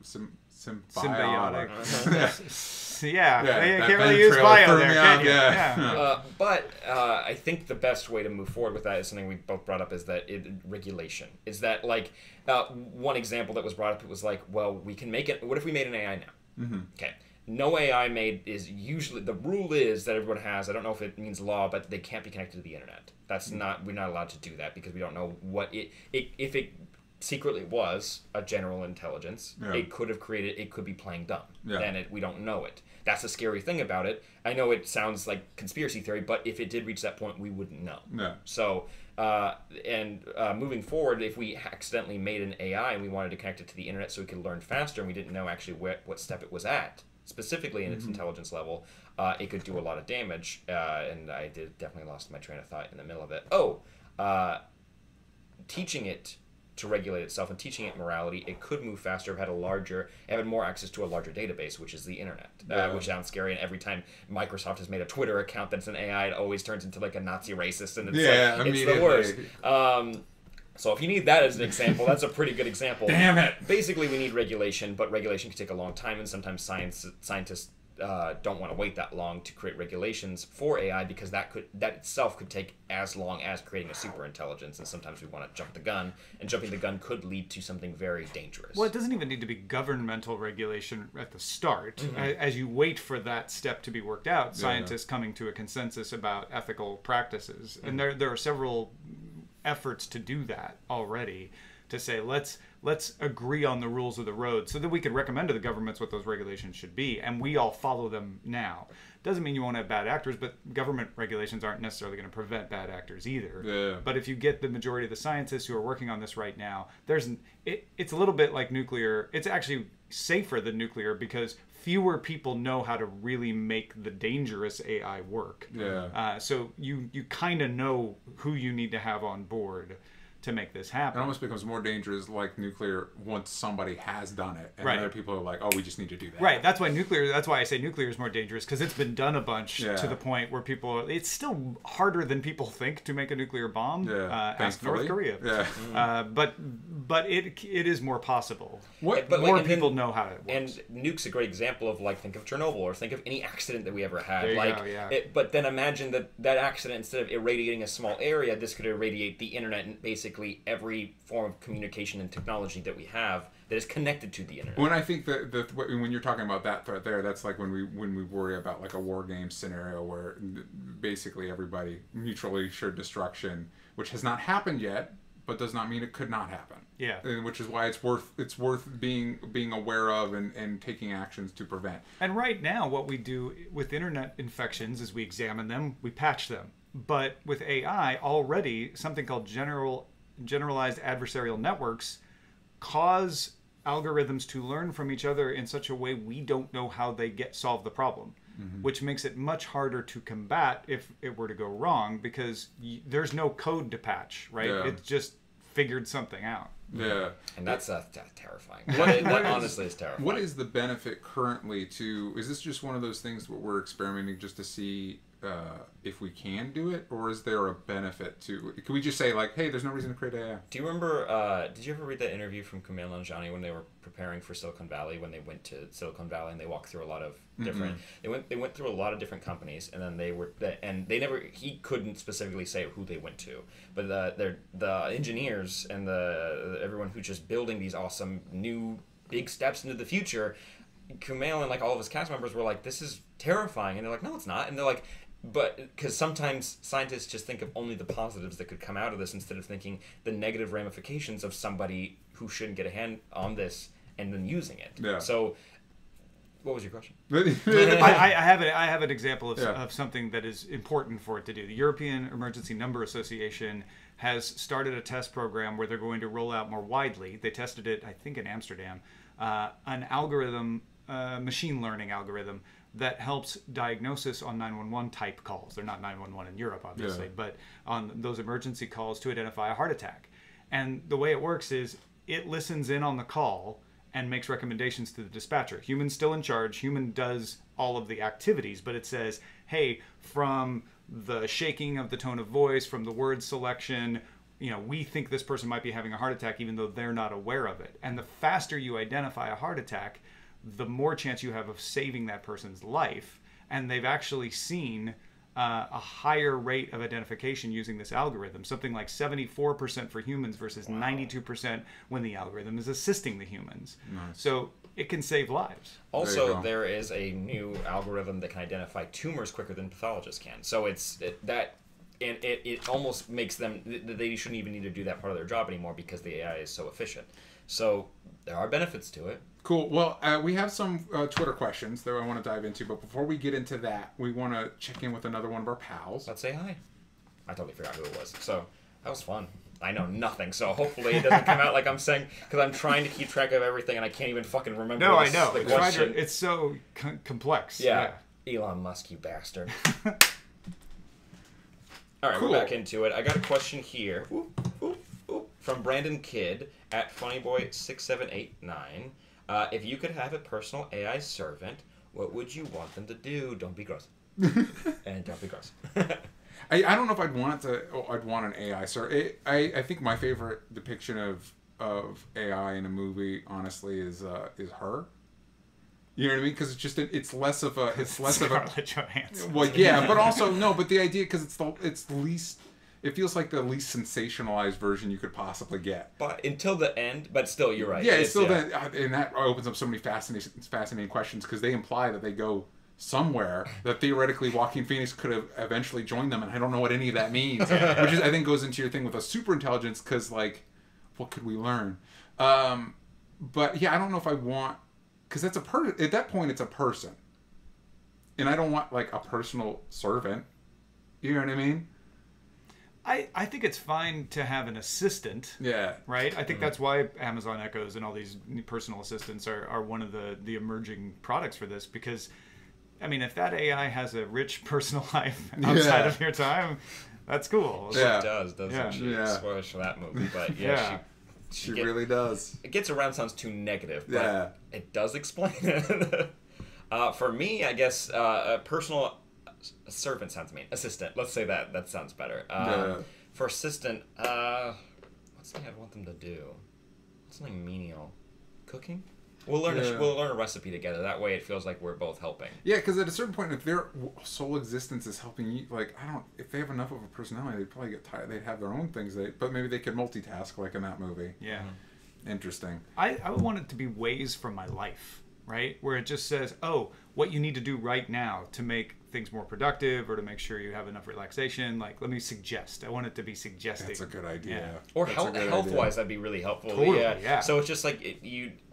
Speaker 2: symbiotic.
Speaker 3: Symbiotic. Yeah, you
Speaker 2: that
Speaker 3: can't really
Speaker 2: Venn
Speaker 3: use
Speaker 2: trailer
Speaker 3: bio
Speaker 2: threw
Speaker 3: there,
Speaker 2: me
Speaker 3: can
Speaker 2: off,
Speaker 3: you?
Speaker 2: yeah.
Speaker 1: But I think the best way to move forward with that is something we both brought up, is that regulation. Is that like one example that was brought up? It was like, well, we can make it. What if we made an AI now?
Speaker 2: Mm-hmm.
Speaker 1: Okay. No AI made is usually, the rule is that everyone has, I don't know if it means law, but they can't be connected to the internet. That's not, we're not allowed to do that because we don't know what if it secretly was a general intelligence,
Speaker 2: Yeah.
Speaker 1: it could have created, it could be playing dumb.
Speaker 2: Yeah.
Speaker 1: And we don't know it. That's the scary thing about it. I know it sounds like conspiracy theory, but if it did reach that point, we wouldn't know.
Speaker 2: Yeah.
Speaker 1: So, moving forward, if we accidentally made an AI and we wanted to connect it to the internet so we could learn faster, and we didn't know actually what step it was at, specifically in its intelligence level, it could do a lot of damage. And I definitely lost my train of thought in the middle of it. Teaching it to regulate itself and teaching it morality, it could move faster if it had more access to a larger database, which is the internet, which sounds scary. And every time Microsoft has made a Twitter account that's an AI, it always turns into like a Nazi racist, and it's it's the worst. So if you need that as an example, that's a pretty good example.
Speaker 2: Damn it!
Speaker 1: Basically, we need regulation, but regulation can take a long time, and sometimes scientists don't want to wait that long to create regulations for AI, because that itself could take as long as creating a super intelligence, and sometimes we want to jump the gun, and jumping the gun could lead to something very dangerous.
Speaker 3: Well, it doesn't even need to be governmental regulation at the start.
Speaker 1: Mm-hmm.
Speaker 3: As you wait for that step to be worked out, scientists coming to a consensus about ethical practices.
Speaker 1: Mm-hmm.
Speaker 3: And there are several efforts to do that already, to say let's agree on the rules of the road so that we can recommend to the governments what those regulations should be, and we all follow them now. Doesn't mean you won't have bad actors, but government regulations aren't necessarily going to prevent bad actors either.
Speaker 2: Yeah.
Speaker 3: But if you get the majority of the scientists who are working on this right now, it's a little bit like nuclear. It's actually safer than nuclear because fewer people know how to really make the dangerous AI work.
Speaker 2: Yeah.
Speaker 3: So you kind of know who you need to have on board to make this
Speaker 2: It
Speaker 3: happen.
Speaker 2: almost becomes more dangerous like nuclear once somebody has done it, and
Speaker 3: Right.
Speaker 2: other people are like, "Oh, we just need to do that."
Speaker 3: Right. That's why I say nuclear is more dangerous, because it's been done a bunch
Speaker 2: Yeah.
Speaker 3: to the point where it's still harder than people think to make a nuclear bomb.
Speaker 2: Yeah.
Speaker 3: Ask North
Speaker 2: Thankfully.
Speaker 3: Korea.
Speaker 2: Yeah.
Speaker 3: But it is more possible.
Speaker 2: What?
Speaker 1: But
Speaker 3: More
Speaker 1: and then-
Speaker 3: people know how it works.
Speaker 1: And nuke's a great example of, like, think of Chernobyl, or think of any accident that we ever had.
Speaker 3: There you
Speaker 1: like,
Speaker 3: go, yeah.
Speaker 1: But then imagine that accident, instead of irradiating a small area, this could irradiate the internet and basically every form of communication and technology that we have that is connected to the internet.
Speaker 2: When I think that when you're talking about that threat there, that's like when we worry about like a war game scenario where basically everybody mutually assured destruction, which has not happened yet, but does not mean it could not happen.
Speaker 3: Yeah.
Speaker 2: And which is why it's worth being aware of and taking actions to prevent.
Speaker 3: And right now, what we do with internet infections is we examine them, we patch them. But with AI, already something called generalized adversarial networks cause algorithms to learn from each other in such a way we don't know how they solve the problem, which makes it much harder to combat if it were to go wrong, because there's no code to patch, right?
Speaker 2: Yeah.
Speaker 3: It just figured something out.
Speaker 2: Yeah.
Speaker 1: And that's terrifying. That honestly is terrifying.
Speaker 2: What is the benefit currently to? Is this just one of those things where we're experimenting just to see if we can do it, or is there a benefit to? Can we just say like, hey, there's no reason to create AI?
Speaker 1: Do you remember? Did you ever read that interview from Kumail Nanjiani when they were preparing for Silicon Valley? When they went to Silicon Valley and they walked through a lot of different. They went through a lot of different companies, and then they never. He couldn't specifically say who they went to, but the engineers and everyone who's just building these awesome new big steps into the future. Kumail and like all of his cast members were like, "This is terrifying," and they're like, "No, it's not," and they're like. But because sometimes scientists just think of only the positives that could come out of this instead of thinking the negative ramifications of somebody who shouldn't get a hand on this and then using it.
Speaker 2: Yeah.
Speaker 1: So, what was your question?
Speaker 3: I have an example of,
Speaker 2: Yeah.
Speaker 3: of something that is important for it to do. The European Emergency Number Association has started a test program where they're going to roll out more widely. They tested it, I think, in Amsterdam, an algorithm, machine learning algorithm that helps diagnosis on 911 type calls. They're not 911 in Europe, obviously, but on those emergency calls to identify a heart attack. And the way it works is it listens in on the call and makes recommendations to the dispatcher. Human's still in charge. Human does all of the activities, but it says, hey, from the shaking of the tone of voice, from the word selection, we think this person might be having a heart attack even though they're not aware of it. And the faster you identify a heart attack, the more chance you have of saving that person's life. And they've actually seen a higher rate of identification using this algorithm, something like 74% for humans versus 92% when the algorithm is assisting the humans.
Speaker 2: Nice.
Speaker 3: So it can save lives.
Speaker 1: Also, there is a new algorithm that can identify tumors quicker than pathologists can. So it almost makes them, they shouldn't even need to do that part of their job anymore because the AI is so efficient. So there are benefits to it.
Speaker 2: Cool. Well, we have some Twitter questions that I want to dive into, but before we get into that, we want to check in with another one of our pals.
Speaker 1: Let's say hi. I totally forgot who it was. So that was fun. I know nothing, so hopefully it doesn't come out like I'm saying, because I'm trying to keep track of everything and I can't even fucking remember.
Speaker 3: No, I know.
Speaker 1: The question.
Speaker 3: It's so complex.
Speaker 1: Yeah. Elon Musk, you bastard. All right,
Speaker 2: Cool.
Speaker 1: We're back into it. I got a question here from Brandon Kidd at funnyboy6789. If you could have a personal AI servant, what would you want them to do? Don't be gross. And don't be gross.
Speaker 2: I don't know if I'd want an AI servant. I think my favorite depiction of AI in a movie, honestly, is her. You know what I mean? Because it's less of a
Speaker 3: Scarlett Johansson.
Speaker 2: Well, yeah, but also no. But the idea, because it's the least. It feels like the least sensationalized version you could possibly get.
Speaker 1: But until the end, but still, you're right.
Speaker 2: Yeah, it's still that, and that opens up so many fascinating questions because they imply that they go somewhere that theoretically Joaquin Phoenix could have eventually joined them, and I don't know what any of that means. Which is, I think, goes into your thing with a super intelligence because, like, what could we learn? But yeah, I don't know if I want, because that's at that point it's a person, and I don't want like a personal servant. You know what I mean?
Speaker 3: I think it's fine to have an assistant.
Speaker 2: Yeah.
Speaker 3: Right? I think that's why Amazon Echoes and all these personal assistants are one of the emerging products for this, because, I mean, if that AI has a rich personal life outside of your time, that's cool.
Speaker 2: Yeah.
Speaker 1: It does, doesn't
Speaker 2: Yeah.
Speaker 1: she?
Speaker 2: Yeah.
Speaker 1: Spoilers for that movie, but
Speaker 3: Yeah.
Speaker 2: She really does.
Speaker 1: It gets around sounds too negative, but
Speaker 2: Yeah.
Speaker 1: it does explain it. For me, I guess a personal servant sounds mean. Assistant. Let's say that. That sounds better. For assistant, what's something I'd want them to do? Something menial. Cooking? We'll learn a recipe together. That way it feels like we're both helping.
Speaker 2: Yeah, because at a certain point, if their sole existence is helping you, like, if they have enough of a personality, they'd probably get tired. They'd have their own things, but maybe they could multitask, like in that movie.
Speaker 3: Yeah.
Speaker 2: Interesting.
Speaker 3: I would want it to be ways from my life, right? Where it just says, oh, what you need to do right now to make things more productive or to make sure you have enough relaxation. Like, let me suggest. I want it to be suggesting.
Speaker 2: That's a good idea.
Speaker 3: Yeah.
Speaker 1: Or
Speaker 2: That's a good
Speaker 1: health-wise, that'd be really helpful.
Speaker 3: Totally, yeah.
Speaker 1: So it's just like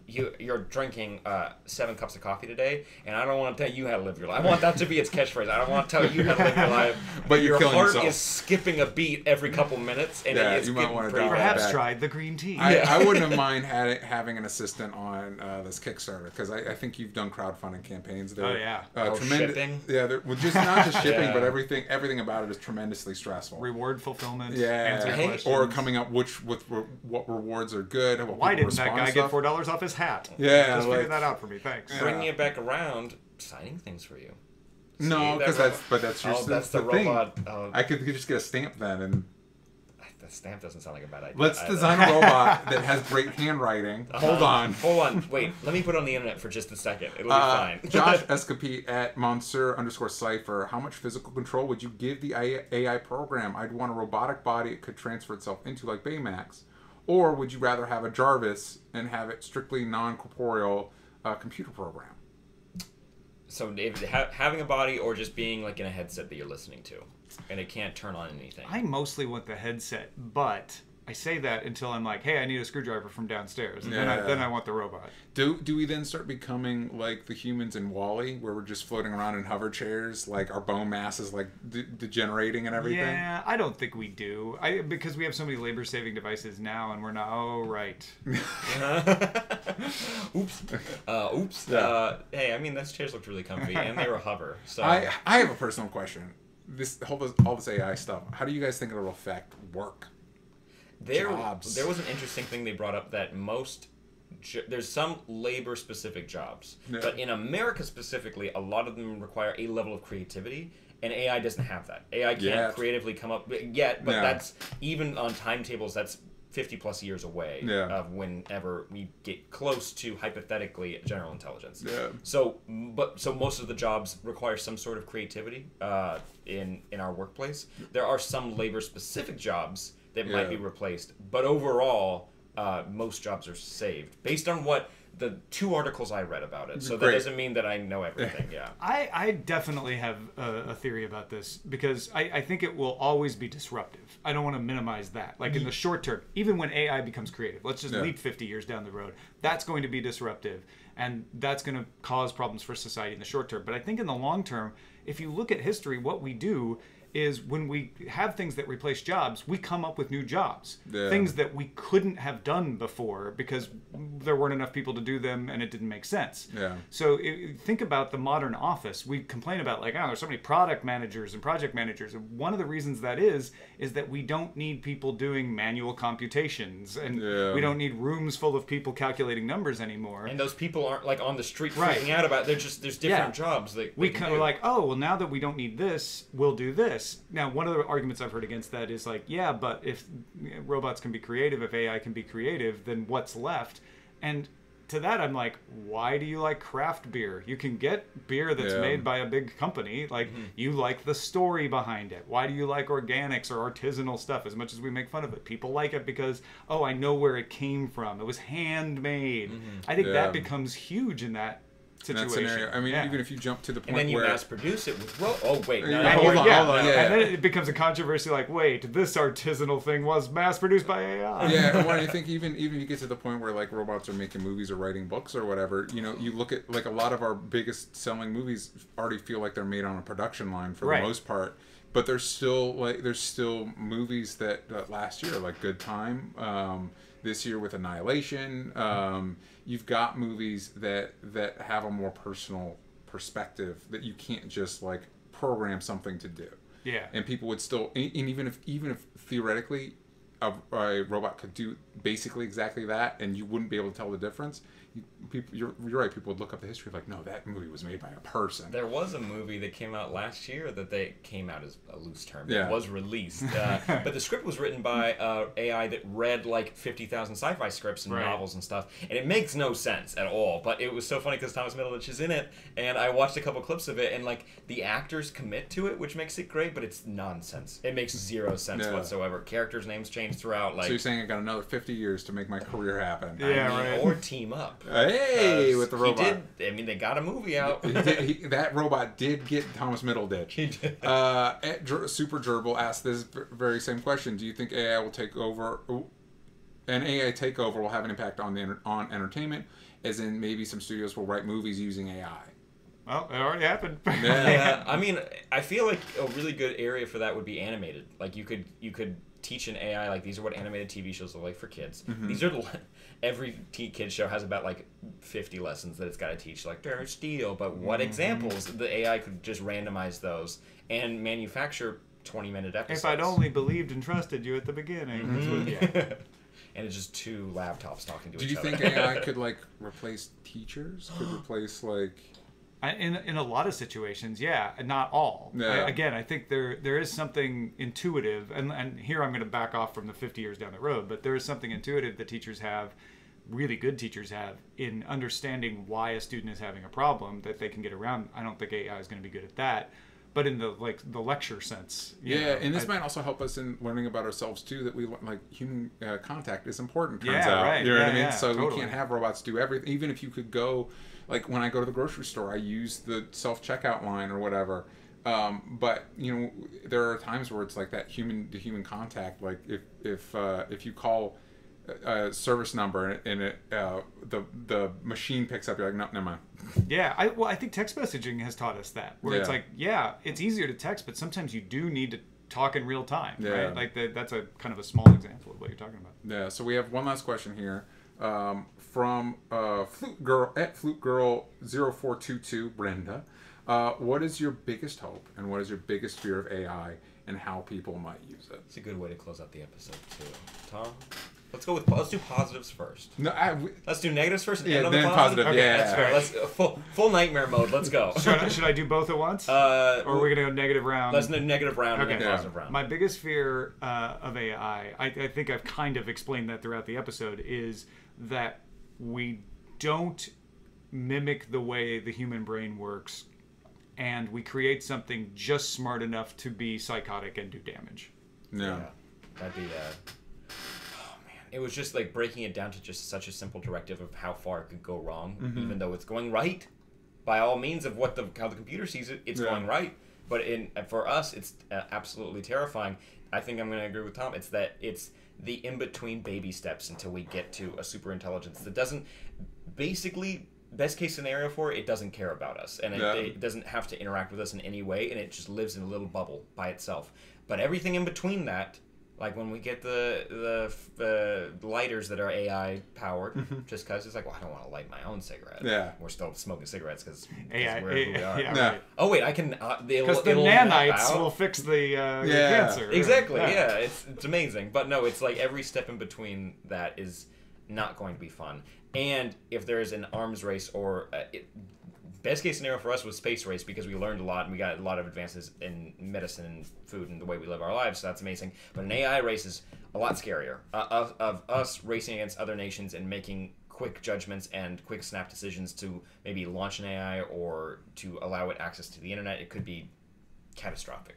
Speaker 1: you're drinking 7 cups of coffee today, and I don't want to tell you how to live your life. I want that to be its catchphrase. I don't want to tell you how to live your life.
Speaker 2: But you're
Speaker 1: your
Speaker 2: killing
Speaker 1: heart
Speaker 2: yourself.
Speaker 1: is skipping a beat every couple minutes, and
Speaker 2: Yeah,
Speaker 1: it's
Speaker 2: you might
Speaker 1: getting
Speaker 2: wanna
Speaker 1: pretty
Speaker 2: dial
Speaker 1: bad.
Speaker 3: Perhaps
Speaker 2: back.
Speaker 3: try the green tea.
Speaker 1: Yeah.
Speaker 2: I wouldn't have mind having an assistant on this Kickstarter because I think you've done crowdfunding campaigns. They're,
Speaker 3: Oh, yeah.
Speaker 1: Shipping?
Speaker 2: Yeah, well, just not just shipping,
Speaker 1: Yeah.
Speaker 2: but everything about it is tremendously stressful.
Speaker 3: Reward fulfillment.
Speaker 2: Yeah,
Speaker 3: Answer
Speaker 1: Hey,
Speaker 3: questions.
Speaker 2: or coming up what rewards are good. What
Speaker 3: Why
Speaker 2: people
Speaker 3: didn't that
Speaker 2: respond
Speaker 3: guy
Speaker 2: to
Speaker 3: get
Speaker 2: stuff.
Speaker 3: $4 off his hat?
Speaker 2: Yeah,
Speaker 3: Just
Speaker 2: like-
Speaker 3: figure that out for me. Thanks.
Speaker 1: Bringing it back around, signing things for you.
Speaker 2: No,
Speaker 1: See,
Speaker 2: because
Speaker 1: that
Speaker 2: that's your
Speaker 1: Oh, that's the
Speaker 2: thing.
Speaker 1: robot.
Speaker 2: I could just get a stamp then, and
Speaker 1: That stamp doesn't sound like a bad idea.
Speaker 2: let's
Speaker 1: either.
Speaker 2: design a robot that has great handwriting. Hold on.
Speaker 1: Hold on. Wait. Let me put it on the internet for just a second. It'll be fine.
Speaker 2: Josh Escapee at Monsieur_Cypher. How much physical control would you give the AI program? I'd want a robotic body it could transfer itself into, like Baymax. Or would you rather have a Jarvis and have it strictly non-corporeal computer program?
Speaker 1: So if having a body or just being like in a headset that you're listening to, and it can't turn on anything.
Speaker 3: I mostly want the headset, but I say that until I'm like, hey, I need a screwdriver from downstairs. And
Speaker 2: Yeah.
Speaker 3: then I want the robot.
Speaker 2: Do we then start becoming like the humans in WALL-E, where we're just floating around in hover chairs, like our bone mass is like degenerating and everything?
Speaker 3: Yeah, I don't think we do. Because we have so many labor-saving devices now, and we're not. Oh, right.
Speaker 1: Oops. Oops.
Speaker 2: Yeah.
Speaker 1: Hey, I mean, those chairs looked really comfy, and they were hover. So
Speaker 2: I have a personal question. All this AI stuff. How do you guys think it'll affect work? Jobs.
Speaker 1: There was an interesting thing they brought up that there's some labor-specific jobs,
Speaker 2: Yeah.
Speaker 1: but in America specifically, a lot of them require a level of creativity, and AI doesn't have that. AI can't
Speaker 2: Yet.
Speaker 1: creatively come up yet, but
Speaker 2: Yeah.
Speaker 1: that's even on timetables. That's 50 plus years away
Speaker 2: Yeah.
Speaker 1: of whenever we get close to hypothetically general intelligence.
Speaker 2: Yeah.
Speaker 1: So most of the jobs require some sort of creativity in our workplace. There are some labor-specific jobs that might be
Speaker 2: Yeah.
Speaker 1: replaced, but overall, most jobs are saved based on what the 2 articles I read about it. So that
Speaker 2: Great.
Speaker 1: doesn't mean that I know everything. Yeah.
Speaker 3: I definitely have a theory about this because I think it will always be disruptive. I don't want to minimize that. Like in the short term, even when AI becomes creative, let's just
Speaker 2: Yeah.
Speaker 3: leap 50 years down the road, that's going to be disruptive and that's going to cause problems for society in the short term. But I think in the long term, if you look at history, what we do is when we have things that replace jobs, we come up with new jobs.
Speaker 2: Yeah.
Speaker 3: Things that we couldn't have done before because there weren't enough people to do them and it didn't make sense.
Speaker 2: Yeah.
Speaker 3: So think about the modern office. We complain about like, oh, there's so many product managers and project managers. And one of the reasons that is that we don't need people doing manual computations and
Speaker 2: Yeah.
Speaker 3: we don't need rooms full of people calculating numbers anymore.
Speaker 1: And those people aren't like on the street
Speaker 3: Right.
Speaker 1: freaking out about it. There's different
Speaker 3: Yeah.
Speaker 1: jobs that
Speaker 3: we
Speaker 1: they can
Speaker 3: kind of
Speaker 1: do.
Speaker 3: like, oh, well, now that we don't need this, we'll do this. Now, one of the arguments I've heard against that is like, yeah, but if robots can be creative, if AI can be creative, then what's left? And to that, I'm like, why do you like craft beer? You can get beer that's
Speaker 2: Yeah.
Speaker 3: made by a big company. Like, you like the story behind it. Why do you like organics or artisanal stuff as much as we make fun of it? People like it because, oh, I know where it came from. It was handmade. I think
Speaker 2: Yeah.
Speaker 3: that becomes huge in that
Speaker 2: In that
Speaker 3: situation.
Speaker 2: scenario, I mean,
Speaker 3: Yeah.
Speaker 2: even if you jump to the point
Speaker 1: and then you
Speaker 2: where
Speaker 1: mass produce it with oh wait, no,
Speaker 2: Yeah,
Speaker 1: no,
Speaker 2: hold
Speaker 1: you're-
Speaker 2: on,
Speaker 3: yeah,
Speaker 2: hold on, yeah.
Speaker 3: And then it becomes a controversy like, wait, this artisanal thing was mass produced by AI.
Speaker 2: yeah, and when I think even you get to the point where like robots are making movies or writing books or whatever, you know, you look at like a lot of our biggest selling movies already feel like they're made on a production line for
Speaker 3: Right.
Speaker 2: the most part. But there's still movies that last year, like Good Time, this year with Annihilation. You've got movies that have a more personal perspective that you can't just like program something to do.
Speaker 3: Yeah.
Speaker 2: And people would still, and even if theoretically a robot could do basically exactly that, and you wouldn't be able to tell the difference. You're right. People would look up the history like, no, that movie was made by a person.
Speaker 1: There was a movie that came out last year that they came out as a loose term.
Speaker 2: Yeah.
Speaker 1: It was released, but the script was written by AI that read like 50,000 sci-fi scripts and
Speaker 3: Right.
Speaker 1: novels and stuff, and it makes no sense at all. But it was so funny because Thomas Middleditch is in it, and I watched a couple clips of it, and like the actors commit to it, which makes it great, but it's nonsense. It makes zero sense
Speaker 2: Yeah.
Speaker 1: whatsoever. Characters' names change. things throughout. Like,
Speaker 2: So you're saying I got another 50 years to make my career happen?
Speaker 3: Yeah, right.
Speaker 1: or team up.
Speaker 2: Hey, with the robot.
Speaker 1: He did. I mean, they got a movie out.
Speaker 2: That robot did get Thomas Middleditch.
Speaker 1: He did.
Speaker 2: Super Gerbil asked this very same question. Do you think AI will take over? An AI takeover will have an impact on on entertainment, as in maybe some studios will write movies using AI.
Speaker 3: Well, it already happened.
Speaker 1: Yeah, I mean, I feel like a really good area for that would be animated. Like you could teach an AI like these are what animated TV shows look like for kids.
Speaker 2: Mm-hmm.
Speaker 1: These are every kid show has about like 50 lessons that it's got to teach, like Terror Steel. But what
Speaker 2: Mm-hmm.
Speaker 1: examples? The AI could just randomize those and manufacture 20-minute episodes.
Speaker 3: If I'd only believed and trusted you at the beginning. That's what, yeah.
Speaker 1: And it's just two laptops talking to
Speaker 2: Do
Speaker 1: each
Speaker 2: you
Speaker 1: other.
Speaker 2: think AI could like replace teachers? Could replace like?
Speaker 3: In a lot of situations, yeah, and not all.
Speaker 2: Yeah.
Speaker 3: I think there is something intuitive, and here I'm going to back off from the 50 years down the road, but there is something intuitive that teachers have, really good teachers have, in understanding why a student is having a problem that they can get around. I don't think AI is going to be good at that, but in the lecture sense. you
Speaker 2: Yeah,
Speaker 3: know,
Speaker 2: and this might also help us in learning about ourselves too. That we like human contact is important. Turns
Speaker 3: Yeah,
Speaker 2: out,
Speaker 3: right.
Speaker 2: you know what I
Speaker 3: Yeah,
Speaker 2: mean.
Speaker 3: yeah,
Speaker 2: So we
Speaker 3: totally.
Speaker 2: can't have robots do everything. Even if you could go, like when I go to the grocery store, I use the self checkout line or whatever. But you know, there are times where it's like that human to human contact. Like if you call a service number and the machine picks up, you're like, no, never mind.
Speaker 3: Yeah, I think text messaging has taught us that. Where it's
Speaker 2: Yeah.
Speaker 3: like, yeah, it's easier to text, but sometimes you do need to talk in real time,
Speaker 2: Yeah.
Speaker 3: right? Like that's a kind of a small example of what you're talking about.
Speaker 2: Yeah, so we have one last question here from Flute Girl at Flute Girl 0422 Brenda. What is your biggest hope and what is your biggest fear of AI and how people might use it?
Speaker 1: It's a good way to close out the episode too. Tom, let's do positives first.
Speaker 2: No,
Speaker 1: Let's do negatives first. And
Speaker 2: Yeah,
Speaker 1: end on the
Speaker 2: then
Speaker 1: positive.
Speaker 2: positive,
Speaker 1: Okay,
Speaker 2: yeah.
Speaker 1: that's fair. Let's full nightmare mode. Let's go.
Speaker 3: Should I do both at once? or are we gonna go negative round?
Speaker 1: Let's do negative round and
Speaker 3: Okay.
Speaker 1: then
Speaker 2: Yeah.
Speaker 1: positive round.
Speaker 3: My biggest fear of AI, I think I've kind of explained that throughout the episode, is that we don't mimic the way the human brain works, and we create something just smart enough to be psychotic and do damage.
Speaker 2: yeah.
Speaker 1: That'd be. Oh man, it was just like breaking it down to just such a simple directive of how far it could go wrong, even though it's going right. By all means of how the computer sees it, it's
Speaker 2: Yeah.
Speaker 1: going right. But for us, it's absolutely terrifying. I think I'm going to agree with Tom. It's the in-between baby steps until we get to a super intelligence that doesn't, basically, best case scenario for it, it doesn't care about us. And
Speaker 2: Yeah.
Speaker 1: it doesn't have to interact with us in any way, and it just lives in a little bubble by itself. But everything in between that, like when we get the lighters that are AI powered, just because it's like, well, I don't want to light my own cigarette.
Speaker 2: Yeah.
Speaker 1: We're still smoking cigarettes because
Speaker 3: AI,
Speaker 1: we're who we are.
Speaker 3: yeah,
Speaker 2: Yeah.
Speaker 3: right.
Speaker 1: Oh wait, I can.
Speaker 3: Because the
Speaker 1: it'll map
Speaker 3: nanites
Speaker 1: out.
Speaker 3: will fix the
Speaker 2: Yeah.
Speaker 3: cancer.
Speaker 1: Exactly. Yeah, it's amazing. But no, it's like every step in between that is not going to be fun. And if there is an arms race or best case scenario for us was space race because we learned a lot and we got a lot of advances in medicine and food and the way we live our lives. So that's amazing. But an AI race is a lot scarier of us racing against other nations and making quick judgments and quick snap decisions to maybe launch an AI or to allow it access to the internet. It could be catastrophic.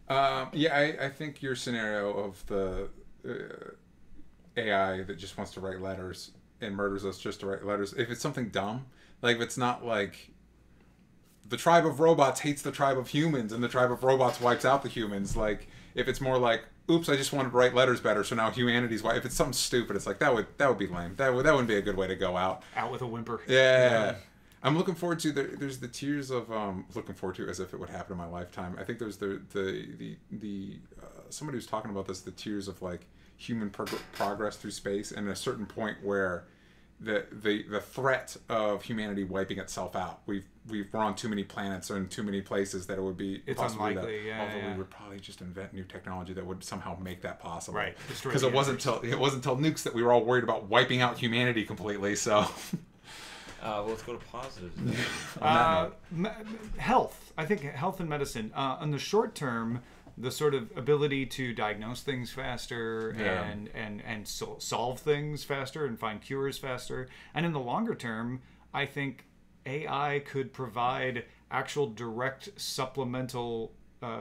Speaker 2: I think your scenario of the AI that just wants to write letters and murders us just to write letters, if it's something dumb, like if it's not like the tribe of robots hates the tribe of humans and the tribe of robots wipes out the humans, like if it's more like, oops, I just wanted to write letters better, so now humanity's wiped. If it's something stupid, it's like that would be lame. That wouldn't be a good way to go out.
Speaker 3: Out with a whimper.
Speaker 2: Yeah. I'm looking forward to there's the tears of looking forward to as if it would happen in my lifetime. I think there's the somebody was talking about this, the tears of like human progress through space, and a certain point where the threat of humanity wiping itself out. We're on too many planets or in too many places that it would be
Speaker 3: It's
Speaker 2: possible
Speaker 3: unlikely,
Speaker 2: that,
Speaker 3: yeah,
Speaker 2: although
Speaker 3: yeah.
Speaker 2: we would probably just invent new technology that would somehow make that possible.
Speaker 3: Right. Destroy
Speaker 2: Because
Speaker 3: the
Speaker 2: it wasn't until nukes that we were all worried about wiping out humanity completely. So
Speaker 1: Well, let's go to positives. then.
Speaker 3: Health. I think health and medicine. In the short term, the sort of ability to diagnose things faster
Speaker 2: Yeah.
Speaker 3: and solve things faster and find cures faster. And in the longer term, I think AI could provide actual direct supplemental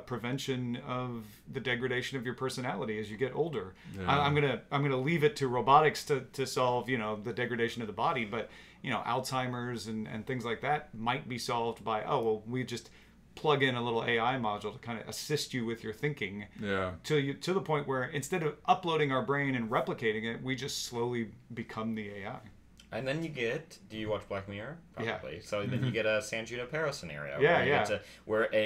Speaker 3: prevention of the degradation of your personality as you get older.
Speaker 2: Yeah.
Speaker 3: I'm gonna leave it to robotics to solve the degradation of the body, but Alzheimer's and things like that might be solved by we just plug in a little AI module to kind of assist you with your thinking.
Speaker 2: Yeah.
Speaker 3: To the point where instead of uploading our brain and replicating it, we just slowly become the AI.
Speaker 1: And then do you watch Black Mirror? Probably.
Speaker 3: Yeah.
Speaker 1: So then you get a San Junipero scenario.
Speaker 3: Yeah,
Speaker 1: where you
Speaker 3: yeah.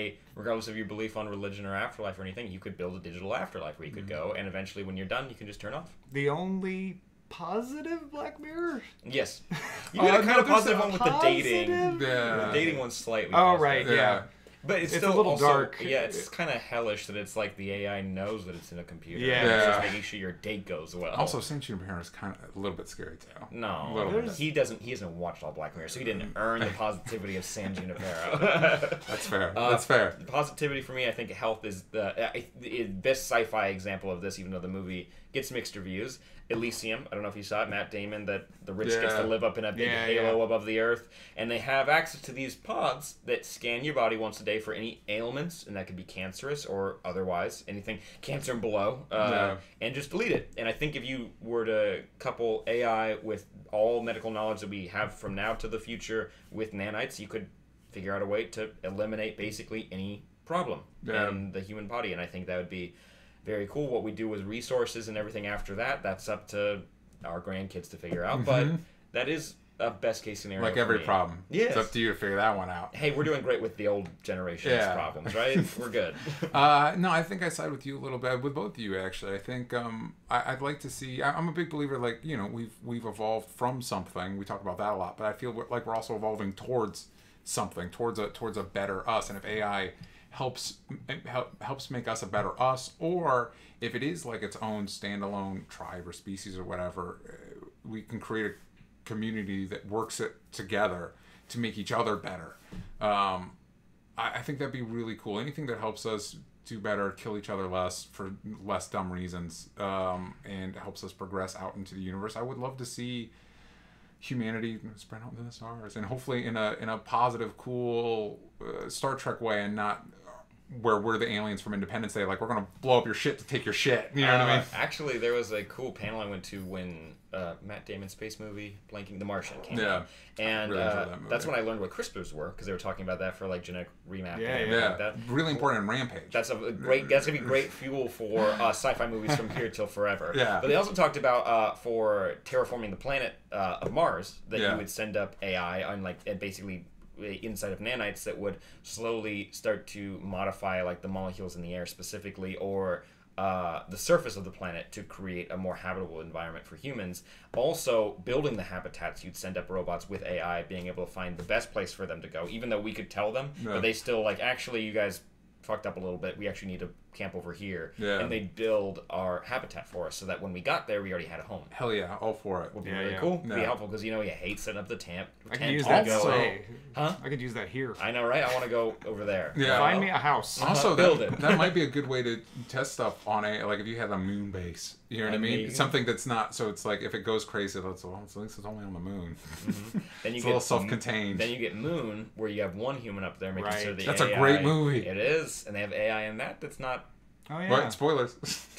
Speaker 1: get regardless of your belief on religion or afterlife or anything, you could build a digital afterlife where you could go, and eventually when you're done, you can just turn off.
Speaker 3: The only positive Black Mirror?
Speaker 1: Yes. You got a kind of positive one with the dating.
Speaker 3: Positive?
Speaker 2: Yeah.
Speaker 1: The dating one's slightly
Speaker 3: Oh,
Speaker 1: positive.
Speaker 3: right, yeah.
Speaker 1: But it's
Speaker 3: It's
Speaker 1: still
Speaker 3: a little
Speaker 1: also,
Speaker 3: dark.
Speaker 1: Yeah, it's kind of hellish that it's like the AI knows that it's in a computer.
Speaker 3: Yeah.
Speaker 1: And it's
Speaker 2: Yeah.
Speaker 1: just making sure your date goes well.
Speaker 2: Also, San Junipero is kind of a little bit scary too. A
Speaker 1: No,
Speaker 2: little bit.
Speaker 1: he hasn't watched all Black Mirror, so he didn't earn the positivity of San Junipero.
Speaker 2: That's fair. That's fair.
Speaker 1: Positivity for me, I think health is the best sci-fi example of this, even though the movie gets mixed reviews. Elysium, I don't know if you saw it, Matt Damon, that the rich gets to
Speaker 2: Yeah.
Speaker 1: live up in a big
Speaker 3: Yeah,
Speaker 1: halo
Speaker 3: yeah.
Speaker 1: above the earth, and they have access to these pods that scan your body once a day for any ailments, and that could be cancerous or otherwise, anything cancer and below,
Speaker 2: Yeah.
Speaker 1: and just delete it. And I think if you were to couple AI with all medical knowledge that we have from now to the future with nanites, you could figure out a way to eliminate basically any problem
Speaker 2: Yeah.
Speaker 1: in the human body, and I think that would be very cool. What we do with resources and everything after that, that's up to our grandkids to figure out. But that is a best case scenario.
Speaker 2: Like
Speaker 1: for
Speaker 2: every
Speaker 1: me.
Speaker 2: problem.
Speaker 1: Yes.
Speaker 2: It's up to you to figure that one out.
Speaker 1: Hey, we're doing great with the old generation's
Speaker 2: Yeah.
Speaker 1: problems, right? We're good.
Speaker 2: No, I think I side with you a little bit, with both of you actually. I think I'd like to see. I'm a big believer, like we've evolved from something. We talk about that a lot, but I feel like we're also evolving towards something, towards a better us. And if AI helps make us a better us, or if it is like its own standalone tribe or species or whatever, we can create a community that works it together to make each other better. I think that'd be really cool. Anything that helps us do better, kill each other less for less dumb reasons, and helps us progress out into the universe. I would love to see humanity spread out into the stars, and hopefully in a positive, cool Star Trek way, and not where we're the aliens from Independence Day, like we're gonna blow up your shit to take your shit. You know what I mean?
Speaker 1: Actually, there was a cool panel I went to when Matt Damon's space movie, The Martian, came out. And
Speaker 2: really enjoyed that movie.
Speaker 1: that's when I learned what CRISPRs were, because they were talking about that for like genetic remapping.
Speaker 3: Yeah,
Speaker 1: and
Speaker 3: yeah.
Speaker 1: everything like that.
Speaker 2: Really important in Rampage.
Speaker 1: That's that's gonna be great fuel for sci-fi movies from here till forever.
Speaker 2: Yeah.
Speaker 1: But they also talked about for terraforming the planet of Mars, that
Speaker 2: Yeah.
Speaker 1: you would send up AI on and basically inside of nanites that would slowly start to modify like the molecules in the air specifically, or the surface of the planet to create a more habitable environment for humans. Also, building the habitats, you'd send up robots with AI being able to find the best place for them to go, even though we could tell them,
Speaker 2: Yeah.
Speaker 1: but they still like, actually, you guys fucked up a little bit. We actually need to camp over here.
Speaker 2: Yeah.
Speaker 1: And they'd build our habitat for us so that when we got there, we already had a home.
Speaker 2: Hell yeah, all for it.
Speaker 1: Would be
Speaker 3: Yeah,
Speaker 1: really
Speaker 3: yeah.
Speaker 1: cool. Would be
Speaker 2: Yeah.
Speaker 1: helpful because, you hate setting up the tent.
Speaker 3: I can use that
Speaker 2: Also-
Speaker 3: today.
Speaker 1: Huh?
Speaker 3: I could use that here.
Speaker 1: I know, right? I want to go over there.
Speaker 2: Yeah.
Speaker 3: Find me a house.
Speaker 2: Also,
Speaker 1: Build
Speaker 2: that,
Speaker 1: it.
Speaker 2: that might be a good way to test stuff on like if you had a moon base. You know what I mean?
Speaker 1: Maybe.
Speaker 2: Something that's not, so it's like if it goes crazy, at least it's only on the moon.
Speaker 1: Then you
Speaker 2: It's
Speaker 1: get
Speaker 2: a little self-contained.
Speaker 1: Then you get Moon, where you have one human up there making
Speaker 3: Right.
Speaker 1: sure the
Speaker 2: That's a
Speaker 1: AI,
Speaker 2: great movie.
Speaker 1: It is, and they have AI in that. That's not
Speaker 3: Oh yeah.
Speaker 2: What? Spoilers.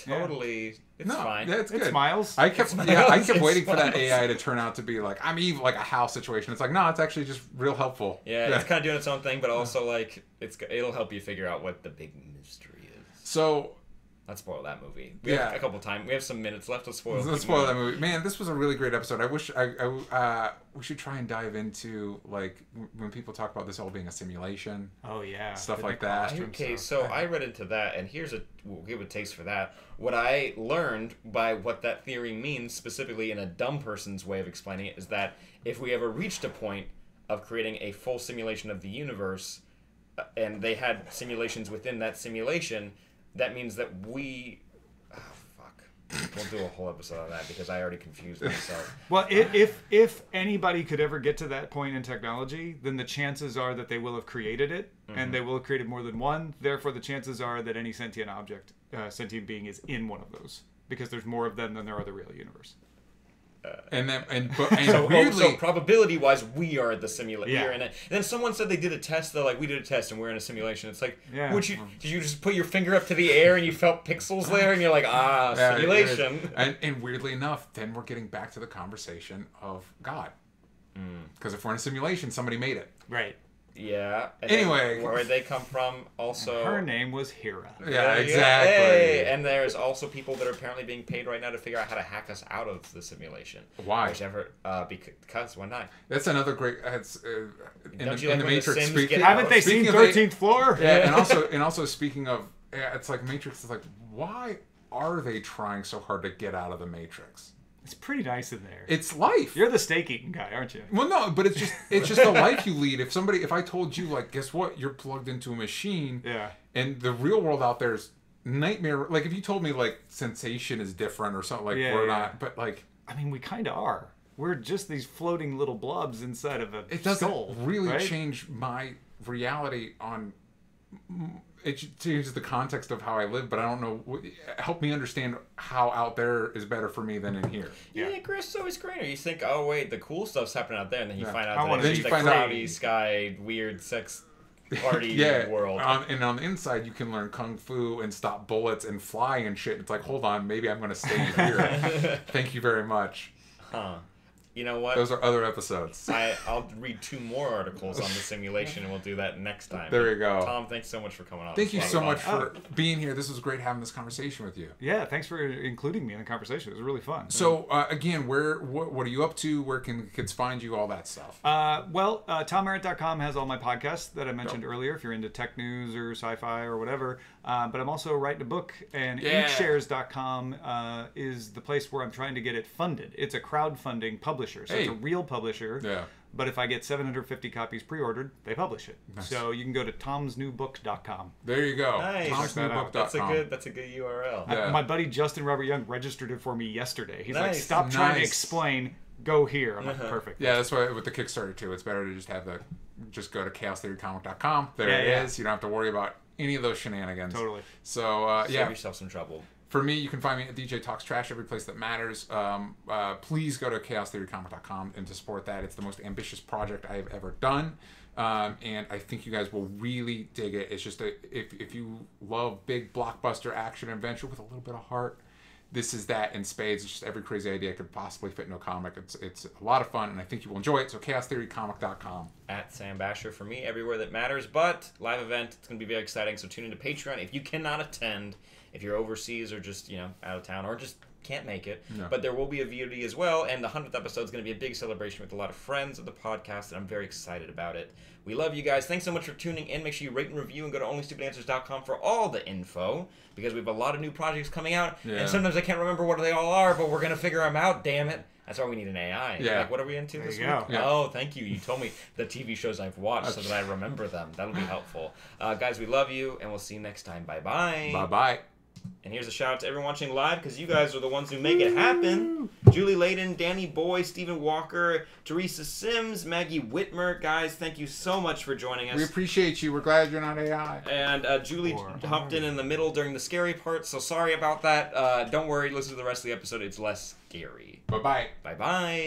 Speaker 3: Yeah.
Speaker 1: totally. It's
Speaker 2: No,
Speaker 1: fine.
Speaker 2: that's good.
Speaker 3: It's Miles.
Speaker 2: I kept
Speaker 1: It's
Speaker 2: I kept
Speaker 1: Miles.
Speaker 2: waiting for that
Speaker 1: It's
Speaker 2: AI to turn out to be like I'm evil, like a house situation. It's like no, it's actually just real helpful.
Speaker 1: Yeah, it's kind of doing its own thing, but also like it'll help you figure out what the big mystery is.
Speaker 2: So
Speaker 1: Let's spoil that movie. We have
Speaker 2: Yeah.
Speaker 1: a couple times. We have some minutes left. Let's spoil.
Speaker 2: let's spoil that movie. Man, this was a really great episode. I wish we should try and dive into like when people talk about this all being a simulation.
Speaker 3: Oh yeah.
Speaker 2: Stuff
Speaker 3: The
Speaker 2: like that.
Speaker 3: classroom
Speaker 1: Okay,
Speaker 3: stuff.
Speaker 1: so I read into that, and we'll give a taste for that. What I learned by what that theory means, specifically in a dumb person's way of explaining it, is that if we ever reached a point of creating a full simulation of the universe, and they had simulations within that simulation, that means that we... Oh, fuck. We'll do a whole episode on that, because I already confused myself.
Speaker 3: Well, if anybody could ever get to that point in technology, then the chances are that they will have created it, and they will have created more than one. Therefore, the chances are that any sentient object, sentient being, is in one of those, because there's more of them than there are the real universe.
Speaker 2: And then and
Speaker 1: So
Speaker 2: weirdly,
Speaker 1: probability-wise, we are the simulation.
Speaker 3: Yeah.
Speaker 1: And then someone said they did a test. They're like, we did a test and we're in a simulation. It's like,
Speaker 3: Yeah.
Speaker 1: did you just put your finger up to the air and you felt pixels there and you're like,
Speaker 2: yeah, it
Speaker 1: simulation.
Speaker 2: is. And weirdly enough, then we're getting back to the conversation of God. Because if we're in a simulation, somebody made it.
Speaker 3: Right.
Speaker 1: Yeah. And
Speaker 2: Anyway.
Speaker 1: then where'd they come from? Also,
Speaker 3: Her name was Hera.
Speaker 2: Yeah, exactly.
Speaker 1: Hey, and there's also people that are apparently being paid right now to figure out how to hack us out of the simulation.
Speaker 2: Why?
Speaker 1: Whichever, because why not?
Speaker 2: That's another great. It's, in
Speaker 1: Don't
Speaker 2: the,
Speaker 1: you
Speaker 2: in
Speaker 1: like
Speaker 2: the
Speaker 1: when the
Speaker 2: Matrix.
Speaker 1: Sims
Speaker 2: Speaking,
Speaker 1: get out?
Speaker 3: Haven't they seen
Speaker 2: speaking of
Speaker 3: 13th Floor?
Speaker 2: Yeah, and also speaking of, yeah, it's like Matrix is like, why are they trying so hard to get out of the Matrix?
Speaker 3: It's pretty nice in there.
Speaker 2: It's life.
Speaker 3: You're the steak eating guy, aren't you?
Speaker 2: Well, no, but it's just the life you lead. If I told you, like, guess what, you're plugged into a machine,
Speaker 3: Yeah.
Speaker 2: and the real world out there is nightmare. Like, if you told me like sensation is different or something, like
Speaker 3: Yeah,
Speaker 2: we're
Speaker 3: yeah.
Speaker 2: not, but like
Speaker 3: I mean, we kind of are. We're just these floating little blobs inside of a
Speaker 2: it doesn't
Speaker 3: skull.
Speaker 2: really
Speaker 3: right?
Speaker 2: change my reality on. It changes the context of how I live, but I don't know. Help me understand how out there is better for me than in here.
Speaker 1: Yeah, Chris, so is Grainer. You think, oh wait, the cool stuff's happening out there, and then you
Speaker 2: Yeah.
Speaker 1: find
Speaker 3: I
Speaker 1: out that
Speaker 3: wanna
Speaker 1: it's
Speaker 2: Then
Speaker 1: just
Speaker 2: you
Speaker 1: a
Speaker 2: find out-
Speaker 1: cloudy sky, weird sex party
Speaker 2: Yeah,
Speaker 1: world.
Speaker 2: and on the inside, you can learn kung fu and stop bullets and fly and shit. It's like, hold on, maybe I'm going to stay here. Thank you very much.
Speaker 1: Huh. You know what?
Speaker 2: Those are other episodes.
Speaker 1: I'll read 2 more articles on the simulation, and we'll do that next time.
Speaker 2: There you go.
Speaker 1: Tom, thanks so much for coming on.
Speaker 2: Thank you
Speaker 1: This was
Speaker 2: so
Speaker 1: a lot
Speaker 2: much
Speaker 1: of fun.
Speaker 2: for being here. This was great having this conversation with you.
Speaker 3: Yeah, thanks for including me in the conversation. It was really fun.
Speaker 2: So again, what are you up to? Where can kids find you? All that stuff.
Speaker 3: TomMerritt.com has all my podcasts that I mentioned earlier if you're into tech news or sci-fi or whatever. But I'm also writing a book, and
Speaker 2: Yeah.
Speaker 3: Inkshares.com is the place where I'm trying to get it funded. It's a crowdfunding publisher, so it's
Speaker 2: Hey.
Speaker 3: a real publisher.
Speaker 2: Yeah.
Speaker 3: But if I get 750 copies pre-ordered, they publish it. So you can go to tomsnewbook.com.
Speaker 2: There you go.
Speaker 1: Nice.
Speaker 2: TomsNewBook.com.
Speaker 1: That's a good URL.
Speaker 2: Yeah.
Speaker 3: My buddy Justin Robert Young registered it for me yesterday. He's like,
Speaker 1: Nice.
Speaker 3: stop trying to
Speaker 2: Nice.
Speaker 3: explain. Go here. I'm like, perfect.
Speaker 2: Yeah, that's why with the Kickstarter too, it's better to just go to chaostheorycomic.com. There it
Speaker 3: Yeah.
Speaker 2: is. You don't have to worry about any of those shenanigans.
Speaker 3: Totally.
Speaker 2: So
Speaker 1: Save
Speaker 2: yeah,
Speaker 1: yourself some trouble.
Speaker 2: for me, you can find me at DJ Talks Trash, every place that matters. Please go to chaostheorycomic.com and to support that. It's the most ambitious project I have ever done. And I think you guys will really dig it. It's just if you love big blockbuster action adventure with a little bit of heart, this is that in spades. It's just every crazy idea could possibly fit into a comic. It's a lot of fun, and I think you will enjoy it. So chaostheorycomic.com.
Speaker 1: At Sam Basher for me, everywhere that matters. But live event, it's going to be very exciting. So tune into Patreon if you cannot attend, if you're overseas or just out of town or just can't make it.
Speaker 2: Yeah.
Speaker 1: But there will be a VOD as well, and the 100th episode is going to be a big celebration with a lot of friends of the podcast, and I'm very excited about it. We love you guys. Thanks so much for tuning in. Make sure you rate and review and go to onlystupidanswers.com for all the info, because we have a lot of new projects coming out,
Speaker 2: Yeah.
Speaker 1: and sometimes I can't remember what they all are, but we're going to figure them out, damn it. That's why we need an AI.
Speaker 2: Yeah.
Speaker 1: Like, what are we into this
Speaker 3: you
Speaker 1: week?
Speaker 3: go.
Speaker 2: Yeah.
Speaker 1: Oh, thank you. You told me the TV shows I've watched so that I remember them. That'll be helpful. Guys, we love you, and we'll see you next time. Bye-bye.
Speaker 2: Bye-bye.
Speaker 1: And here's a shout out to everyone watching live, because you guys are the ones who make it happen. Julie Layden, Danny Boy, Stephen Walker, Teresa Sims, Maggie Whitmer. Guys, thank you so much for joining us.
Speaker 2: We appreciate you. We're glad you're not AI.
Speaker 1: And Julie hopped in the middle during the scary part, so sorry about that. Don't worry, listen to the rest of the episode. It's less scary.
Speaker 2: Bye-bye.
Speaker 1: Bye-bye.